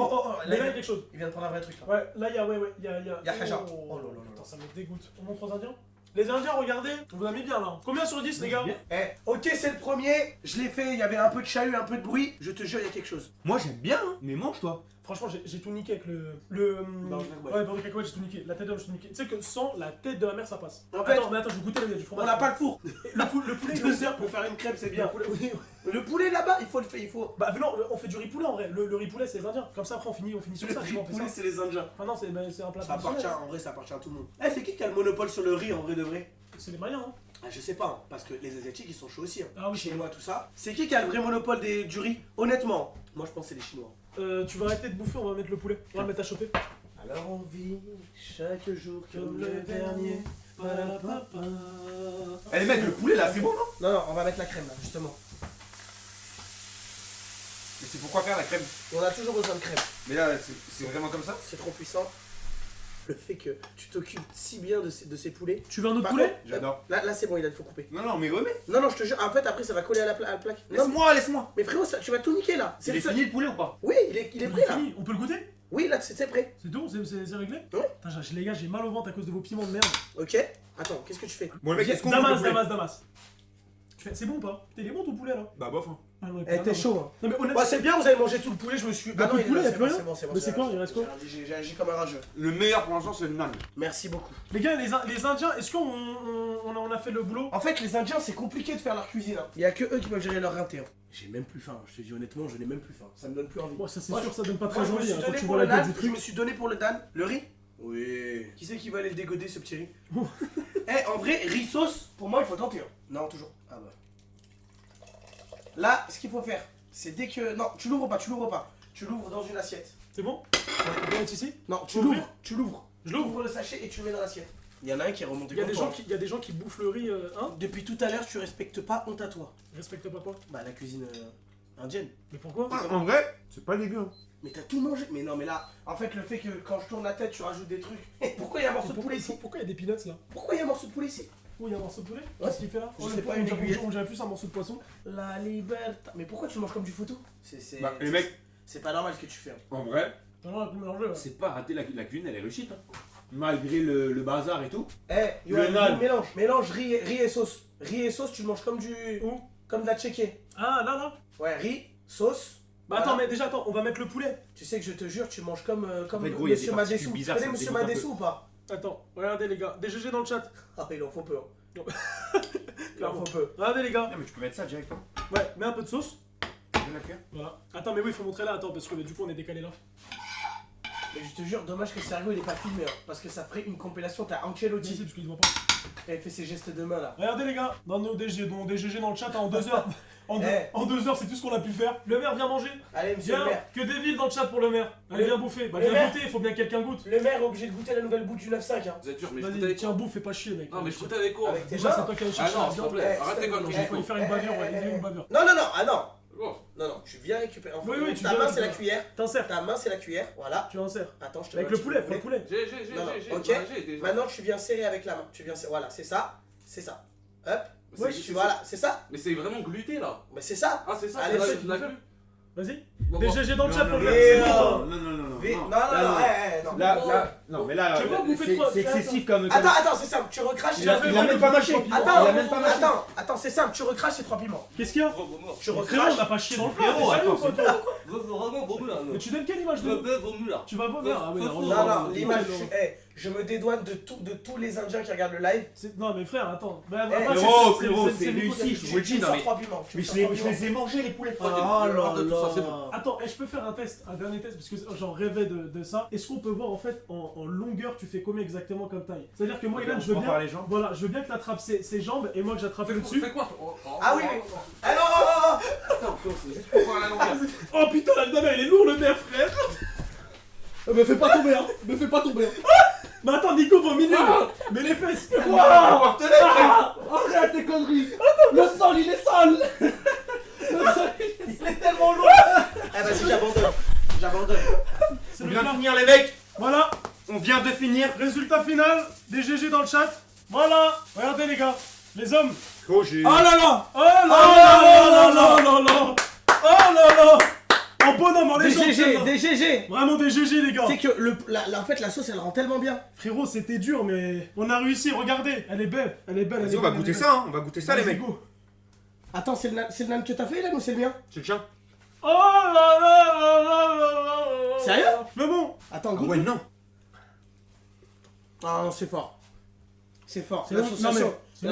Speaker 1: Mais là, il y a
Speaker 3: là,
Speaker 1: quelque chose.
Speaker 3: il vient de prendre un vrai truc là.
Speaker 1: Ouais, là, il y a. Il y a
Speaker 3: Haja.
Speaker 1: Oh
Speaker 3: Oh là là là.
Speaker 1: Putain, ça me dégoûte. On montre aux Indiens? Les Indiens, regardez, on vous a mis bien là. Combien sur 10, les gars?
Speaker 3: Eh, ok, c'est le premier. Je l'ai fait, il y avait un peu de chahut, un peu de bruit. Je te jure, il y a quelque chose.
Speaker 4: Moi j'aime bien, hein, mais mange-toi.
Speaker 1: Franchement, j'ai tout niqué avec le.
Speaker 3: Beurre de cacahuète.
Speaker 1: Ouais, beurre de cacahuète, j'ai tout niqué. La tête de l'homme, j'ai tout niqué. Tu sais que sans la tête de la mère, ça passe.
Speaker 3: En fait-
Speaker 1: attends, mais attends, je vais goûter, il y a du
Speaker 3: On
Speaker 1: fromage.
Speaker 3: n'a pas le four.
Speaker 1: Le poulet,
Speaker 3: 2 heures pour faire une crêpe, c'est bien.
Speaker 1: Oui.
Speaker 3: Le poulet là-bas, il faut le faire, il faut.
Speaker 1: Bah non, on fait du riz poulet en vrai. Le riz poulet, c'est les Indiens. Comme ça, après, on finit sur ça. tu vois, on fait
Speaker 3: poulet,
Speaker 1: ça.
Speaker 3: c'est les Indiens.
Speaker 1: Enfin, non, c'est un plat
Speaker 3: Ça appartient,
Speaker 1: traditionnel.
Speaker 3: en vrai, ça appartient à tout le monde. Eh, c'est qui a le monopole sur le riz en vrai de vrai?
Speaker 1: C'est les Mayens, hein.
Speaker 3: Ah, je sais pas, hein, parce que les Asiatiques ils sont chauds aussi. Hein.
Speaker 1: Ah oui,
Speaker 3: Chinois, tout ça. C'est qui a le vrai monopole du riz? Honnêtement, moi je pense que c'est les Chinois.
Speaker 1: Tu vas arrêter de bouffer, on va mettre le poulet. On va le mettre à chauffer.
Speaker 3: Alors on vit chaque jour comme le dernier. Parapapa.
Speaker 4: Eh les mecs, le poulet là, c'est bon non?
Speaker 3: Non, on va mettre la crème là, justement.
Speaker 4: Mais c'est pourquoi faire la crème?
Speaker 3: On a toujours besoin de crème.
Speaker 4: Mais là, c'est vraiment comme ça?
Speaker 3: C'est trop puissant. Le fait que tu t'occupes si bien de ces poulets.
Speaker 1: Tu veux un autre
Speaker 3: Par
Speaker 1: poulet?
Speaker 3: contre,
Speaker 4: J'adore.
Speaker 3: Là c'est bon, il faut couper.
Speaker 4: Non, mais remets.
Speaker 3: Non, je te jure, en fait après ça va coller à la plaque. Non,
Speaker 4: Laisse-moi.
Speaker 3: mais frérot, ça, tu vas tout niquer là.
Speaker 4: Il est
Speaker 3: le seul-
Speaker 4: fini le poulet ou pas?
Speaker 3: Oui, il est
Speaker 1: On
Speaker 3: prêt là.
Speaker 1: fini. On peut le goûter?
Speaker 3: Oui, là c'est prêt.
Speaker 1: C'est tout? C'est réglé?
Speaker 3: Ouais.
Speaker 1: Putain, les gars, j'ai mal au ventre à cause de vos piments de merde.
Speaker 3: Ok. Attends, qu'est-ce que tu fais?
Speaker 4: Bon, le mec, est-ce qu'on veut le poulet?
Speaker 1: Damas. C'est bon ou pas? Il est bon ton poulet là?
Speaker 4: Bah bof. Hein.
Speaker 1: Ah non,
Speaker 3: Eh, t'es chaud hein.
Speaker 1: Non mais honnêtement.
Speaker 3: Bah c'est bien, vous avez mangé tout le poulet, je me suis...
Speaker 1: Bah, tout le poulet,
Speaker 3: là,
Speaker 1: y a plus rien.
Speaker 3: c'est bon,
Speaker 1: Mais c'est quoi, il reste quoi?
Speaker 3: J'ai agi comme un rageux.
Speaker 4: Le meilleur pour l'instant, c'est le nan.
Speaker 3: Merci beaucoup.
Speaker 1: Les gars, les Indiens, est-ce qu'on a fait le boulot?
Speaker 3: En fait, les Indiens, c'est compliqué de faire leur cuisine. Hein. Il y a que eux qui peuvent gérer leur inté. Hein. J'ai même plus faim, je te dis honnêtement, je n'ai même plus faim. Ça me donne plus envie.
Speaker 1: Bon, ça c'est
Speaker 3: Moi,
Speaker 1: sûr, ça donne pas
Speaker 3: Moi,
Speaker 1: très
Speaker 3: je me
Speaker 1: envie
Speaker 3: suis
Speaker 1: hein, quand
Speaker 3: donné
Speaker 1: tu
Speaker 3: pour
Speaker 1: vois
Speaker 3: le
Speaker 1: la gueule
Speaker 3: Dan,
Speaker 1: du
Speaker 3: je me
Speaker 1: truc.
Speaker 3: suis donné pour le Dan. Le riz? Oui. Qui c'est qui va aller le dégoder, ce petit riz? Eh, en vrai, riz sauce, pour moi, il faut tenter. Hein. Non, toujours. Ah bah. Là, ce qu'il faut faire, c'est dès que... Non, tu l'ouvres pas. Tu l'ouvres dans une assiette.
Speaker 1: C'est bon? On peut être ici?
Speaker 3: Non, tu
Speaker 1: Ouvrir
Speaker 3: l'ouvres. Tu l'ouvres.
Speaker 1: Je l'ouvre.
Speaker 3: Ouvre le sachet et tu le mets dans l'assiette. Il y en a un qui est remonté
Speaker 1: Il y a
Speaker 3: contre toi.
Speaker 1: il y a des gens qui bouffent le riz, hein?
Speaker 3: Depuis tout à l'heure, tu respectes pas, honte à toi.
Speaker 1: Respecte pas quoi?
Speaker 3: Bah, la cuisine indienne.
Speaker 1: Mais pourquoi?
Speaker 4: En vrai, c'est pas dégueu. Hein.
Speaker 3: Mais t'as tout mangé. Mais non, mais là, en fait, le fait que quand je tourne la tête, tu rajoutes des trucs. Pourquoi il y a un morceau de poulet ici?
Speaker 1: Pourquoi il y a des peanuts là?
Speaker 3: Pourquoi il y a un morceau de poulet ici?
Speaker 1: Où il y a un morceau de poulet? Qu'est-ce qu'il fait là?
Speaker 3: Je sais pas, une aiguillette.
Speaker 1: On dirait plus un morceau de poisson.
Speaker 3: La liberté. Mais pourquoi tu le manges comme du photo?
Speaker 4: Bah, les mecs,
Speaker 3: C'est pas normal ce que tu fais. Hein.
Speaker 4: en vrai,
Speaker 1: T'as l'air de mélanger là.
Speaker 4: c'est pas raté la cuisine, elle est réussite. Hein. Malgré le bazar et tout.
Speaker 3: Eh,
Speaker 4: Le nan.
Speaker 3: mélange riz et sauce. Riz et sauce, tu le manges comme du.
Speaker 1: Où?
Speaker 3: Comme de la tchéké.
Speaker 1: Ah là?
Speaker 3: Ouais, riz, sauce.
Speaker 1: Bah attends, mais déjà, attends, on va mettre le poulet.
Speaker 3: Tu sais que je te jure, tu manges comme,
Speaker 4: fait, gros, il y a
Speaker 3: Monsieur
Speaker 4: des particules
Speaker 3: Madessou. Tu
Speaker 4: bizarres,
Speaker 3: connais
Speaker 4: ça me
Speaker 3: Monsieur
Speaker 4: dégoûte un
Speaker 3: Madessou ou pas?
Speaker 1: Attends, regardez les gars, des GG dans le chat.
Speaker 3: Ah, il en faut peu. Hein. Il en
Speaker 1: Clairement.
Speaker 3: faut peu.
Speaker 1: Regardez les gars.
Speaker 4: Non, mais tu peux mettre ça directement.
Speaker 1: Ouais, mets un peu de sauce.
Speaker 4: De la cuillère.
Speaker 1: Voilà. Attends, mais oui, il faut montrer là, attends, parce que du coup on est décalé là.
Speaker 3: Mais je te jure, dommage que Sergio il est pas filmé. Hein, parce que ça ferait une compilation. T'as
Speaker 1: Ici,
Speaker 3: Ancelotti.
Speaker 1: parce qu'ils voient pas.
Speaker 3: Il fait ses gestes de main là.
Speaker 1: Regardez les gars, dans nos DG, dans des GG dans le chat en 2 heures. En
Speaker 3: Eh.
Speaker 1: 2 heures, c'est tout ce qu'on a pu faire. Le maire vient manger.
Speaker 3: Allez, monsieur le
Speaker 1: Viens,
Speaker 3: maire.
Speaker 1: que des villes dans le chat pour le maire. Allez,
Speaker 3: Le-
Speaker 1: viens bouffer. Bah,
Speaker 3: le
Speaker 1: viens
Speaker 3: maire.
Speaker 1: goûter, il faut bien que quelqu'un goûte.
Speaker 3: Le maire est obligé de goûter la nouvelle bouffe du 9-5. Hein.
Speaker 5: Vous êtes dur, mais je goûte
Speaker 1: Vas-y,
Speaker 5: avec
Speaker 1: tiens,
Speaker 5: quoi?
Speaker 1: bouffe, fais pas chier, mec.
Speaker 5: Non, mais je goûte avec quoi?
Speaker 3: Avec tes
Speaker 1: Déjà,
Speaker 3: mains.
Speaker 1: c'est toi qui as
Speaker 5: Ah
Speaker 1: cherché
Speaker 5: non,
Speaker 1: la
Speaker 5: s'il te
Speaker 1: viande.
Speaker 5: plaît,
Speaker 3: Eh,
Speaker 5: arrête tes
Speaker 3: eh,
Speaker 5: conneries.
Speaker 1: Il faut y faire une bavure, ouais. Il y a une bavure.
Speaker 3: Non, non, non, ah non.
Speaker 5: Bon.
Speaker 3: Non, tu viens récupérer.
Speaker 1: Oui, oui, tu
Speaker 3: ta
Speaker 1: viens
Speaker 3: main c'est la
Speaker 1: récupérer.
Speaker 3: cuillère.
Speaker 1: T'insères.
Speaker 3: Ta main c'est la cuillère. Voilà.
Speaker 1: Tu insères.
Speaker 3: Attends, je te
Speaker 1: Avec
Speaker 3: donne
Speaker 1: le
Speaker 3: un
Speaker 1: poulet,
Speaker 3: petit
Speaker 1: faut le poulet.
Speaker 5: J'ai,
Speaker 3: Non, non,
Speaker 5: j'ai,
Speaker 3: ok.
Speaker 5: j'ai déjà.
Speaker 3: Maintenant tu viens serrer avec la main. Tu viens serrer. Voilà, c'est ça. C'est ça. Hop.
Speaker 5: Mais
Speaker 3: Oui,
Speaker 5: c'est-
Speaker 3: tu voilà, c'est ça.
Speaker 5: Mais c'est vraiment gluté là.
Speaker 3: Mais c'est ça.
Speaker 5: Ah, c'est ça,
Speaker 3: Allez,
Speaker 5: c'est
Speaker 3: c'est
Speaker 5: la
Speaker 1: fait.
Speaker 5: glu.
Speaker 1: Vas-y.
Speaker 5: Bon,
Speaker 1: Des
Speaker 5: bon.
Speaker 1: GG dans le chat pour le
Speaker 3: non,
Speaker 1: maire.
Speaker 3: non,
Speaker 4: Non.
Speaker 3: Non, non,
Speaker 4: Là,
Speaker 3: non,
Speaker 4: non.
Speaker 3: non.
Speaker 4: Là, non, mais là,
Speaker 1: Tu veux pas bouffer trop,
Speaker 4: c'est
Speaker 1: tu vois,
Speaker 4: excessif comme.
Speaker 3: Attends, c'est simple. Tu recraches.
Speaker 4: Il a
Speaker 3: c'est-
Speaker 4: même pas mâché.
Speaker 3: Attends,
Speaker 4: Il a même pas mâché.
Speaker 3: attends, c'est simple. Tu recraches ces 3 piments.
Speaker 1: Qu'est-ce qu'il y a?
Speaker 3: Tu
Speaker 1: Frérot,
Speaker 3: recraches.
Speaker 1: on n'a pas chié dans le plat.
Speaker 4: Frérot,
Speaker 1: T'es sérieux ou
Speaker 4: attends,
Speaker 1: quoi, toi?
Speaker 5: Vraiment vomir là.
Speaker 1: Mais tu donnes quelle image de.
Speaker 5: Vomir là.
Speaker 1: Tu vas vomir. Ah oui,
Speaker 5: Non,
Speaker 1: alors,
Speaker 3: Non, non,
Speaker 1: non,
Speaker 3: l'image.
Speaker 1: non.
Speaker 3: Je me dédouane de tous les Indiens qui regardent le live.
Speaker 1: Non, mais frère, attends.
Speaker 3: Eh,
Speaker 4: Frérot, c'est
Speaker 1: Nico qui a
Speaker 4: réussi,
Speaker 1: dit-
Speaker 4: je vous le dis,
Speaker 3: Tu
Speaker 4: non
Speaker 3: sors
Speaker 4: mais.
Speaker 3: 3 piments. Tu
Speaker 4: Mais
Speaker 3: sors
Speaker 4: je
Speaker 3: 3 piments.
Speaker 4: les ai mangés les poulets.
Speaker 3: Oh là
Speaker 5: de tout ça, c'est bon.
Speaker 3: là.
Speaker 1: Attends, je peux faire un test, un dernier test, parce que j'en rêvais de ça. Est-ce qu'on peut voir en fait en en longueur, tu fais combien exactement comme taille? C'est-à-dire que moi, Ilan, je veux
Speaker 2: On
Speaker 1: bien.
Speaker 2: prend par les jambes.
Speaker 1: Voilà, je veux bien que t'attrapes ses jambes et moi que j'attrape le dessus.
Speaker 5: Fais quoi
Speaker 3: Ah oui, oui. Ah non, non, non, non.
Speaker 5: Attends, frérot, c'est juste pour voir la longueur.
Speaker 1: Oh putain, l'abdomen, il est lourd le nerf, frère. Me fais pas tomber, hein. Me fais pas tomber. Mais attends, Nico va au milieu. Mais les fesses.
Speaker 3: Arrête tes conneries. Le sol, il est sale. Le sol, il est tellement lourd. Ah vas-y, j'abandonne. J'abandonne.
Speaker 1: C'est
Speaker 4: On
Speaker 1: le
Speaker 4: vient de
Speaker 1: plan.
Speaker 4: finir les mecs.
Speaker 1: Voilà,
Speaker 4: On vient de finir.
Speaker 1: résultat final, des GG dans le chat. Voilà, regardez les gars, les hommes.
Speaker 4: Oh j'ai...
Speaker 1: Oh là là. Oh là là là là là là. Oh là là. En bonhomme, en
Speaker 3: Des
Speaker 1: légende.
Speaker 3: GG,
Speaker 1: celle-là.
Speaker 3: des GG.
Speaker 1: Vraiment des GG les gars.
Speaker 3: C'est que en fait la sauce elle rend tellement bien.
Speaker 1: Frérot, c'était dur, mais on a réussi. Regardez, elle est belle, elle est belle. Elle
Speaker 4: Vas-y,
Speaker 1: est
Speaker 4: on va
Speaker 1: belle,
Speaker 4: goûter
Speaker 1: elle est
Speaker 4: ça, hein. On va goûter ça, les
Speaker 1: belle.
Speaker 4: mecs.
Speaker 1: Vas-y, go.
Speaker 3: Attends, c'est le nan que t'as fait là ou c'est le mien?
Speaker 4: C'est le tien.
Speaker 1: Oh là là là là là là.
Speaker 3: Sérieux?
Speaker 1: Mais bon,
Speaker 3: Attends,
Speaker 4: Ah
Speaker 3: goûte.
Speaker 4: ouais, non.
Speaker 3: Ah non, c'est fort. C'est fort.
Speaker 1: c'est là,
Speaker 3: L'association.
Speaker 1: c'est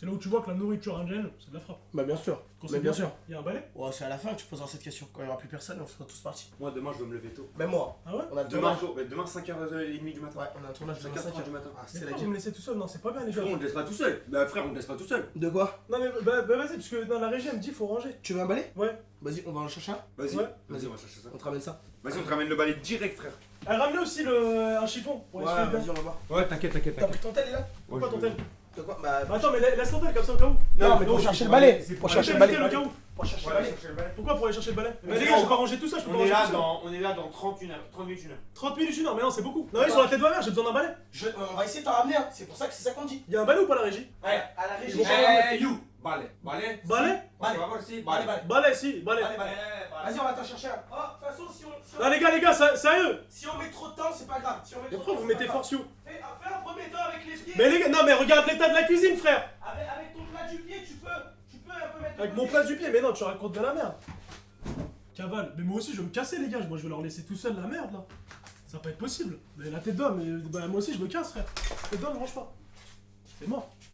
Speaker 1: là où tu vois que la nourriture indienne, c'est de la frappe.
Speaker 3: Bah bien sûr.
Speaker 1: Quand
Speaker 3: Mais
Speaker 1: c'est
Speaker 3: bien sûr.
Speaker 1: Il y a un balai.
Speaker 3: Oh, c'est à la fin que tu poseras cette question. Quand il n'y aura plus personne, on sera tous partis.
Speaker 4: Moi, demain, je dois me lever tôt.
Speaker 3: Même moi.
Speaker 1: Ah ouais?
Speaker 3: On a le
Speaker 4: Demain,
Speaker 3: tournage.
Speaker 4: demain 5h30 du matin.
Speaker 3: Ouais, on a un tournage de
Speaker 4: 5h30
Speaker 3: 5h
Speaker 4: du matin.
Speaker 3: Ah,
Speaker 1: Mais
Speaker 3: c'est la
Speaker 1: pourquoi vous
Speaker 3: game.
Speaker 1: me laissez tout seul? Non, c'est pas bien les gars.
Speaker 4: Frère, on te laisse pas tout seul. Bah frère, on te laisse pas tout seul.
Speaker 3: De quoi?
Speaker 1: Non mais bah vas-y, parce que dans la régie elle me dit faut ranger.
Speaker 3: Tu veux un balai?
Speaker 1: Ouais.
Speaker 3: Vas-y, on va en chercher un.
Speaker 4: Vas-y,
Speaker 1: Ouais.
Speaker 4: vas-y, on va chercher ça.
Speaker 3: On te ramène ça.
Speaker 4: Vas-y, on te ramène le balai direct, frère.
Speaker 1: Elle ramenait aussi un chiffon. Pour
Speaker 3: Ouais,
Speaker 1: essuyer bien.
Speaker 3: vas-y, on va voir.
Speaker 2: Ouais, t'inquiète, t'inquiète,
Speaker 3: T'as
Speaker 2: t'inquiète.
Speaker 3: pris ton tel là?
Speaker 1: Pourquoi ton tel?
Speaker 3: De quoi? Bah.
Speaker 1: Bah attends, mais laisse ton tel comme ça au cas où.
Speaker 3: Non, mais pour chercher le balai.
Speaker 4: c'est
Speaker 3: Pour
Speaker 4: pour
Speaker 3: chercher le
Speaker 1: Mettez
Speaker 3: balai.
Speaker 1: au cas où.
Speaker 3: Pour chercher le
Speaker 4: Voilà,
Speaker 3: balai.
Speaker 4: chercher le balai.
Speaker 1: Pourquoi pour aller chercher le balai? Mais
Speaker 3: Mais
Speaker 1: les
Speaker 3: on-
Speaker 1: gars, je vais pas ranger tout ça, je peux pas ranger tout ça.
Speaker 4: On est là dans 30 minutes, 1 heure.
Speaker 1: 30 minutes, 1 heure, mais non, c'est beaucoup. Non, mais sur la tête de ma mère, j'ai besoin d'un balai.
Speaker 3: On va essayer de t'en ramener un. C'est pour ça que c'est ça qu'on dit.
Speaker 1: Il y a un balai ou pas la régie?
Speaker 3: Ouais, à la régie.
Speaker 1: Ils vont pas
Speaker 4: Eh, you. Balai. Balai.
Speaker 1: Balai?
Speaker 3: Balai.
Speaker 4: On va voir si.
Speaker 3: Balai,
Speaker 4: Balai.
Speaker 3: balai.
Speaker 1: Balai, si, balai.
Speaker 3: Balai, balai. Vas-y, on va t'en chercher un. Oh, de toute façon, si on.
Speaker 1: Ah les gars, sérieux?
Speaker 3: Si on met trop de temps, c'est pas grave. Si on met
Speaker 1: Et
Speaker 3: trop de
Speaker 1: pourquoi
Speaker 3: temps,
Speaker 1: vous
Speaker 3: c'est
Speaker 1: mettez
Speaker 3: pas
Speaker 1: force you?
Speaker 3: grave. Fais un premier temps avec les pieds.
Speaker 1: Mais les gars, non mais regarde l'état de la cuisine, frère.
Speaker 3: Avec ton plat du pied, tu peux un peu mettre.
Speaker 1: Avec mon plat du pied, mais non, tu racontes de la merde. Cavale, mais moi aussi je vais me casser les gars, moi je vais leur laisser tout seul la merde là. Ça va pas être possible. Mais la tête d'homme, bah, moi aussi je me casse frère. La tête d'homme, range pas. C'est mort.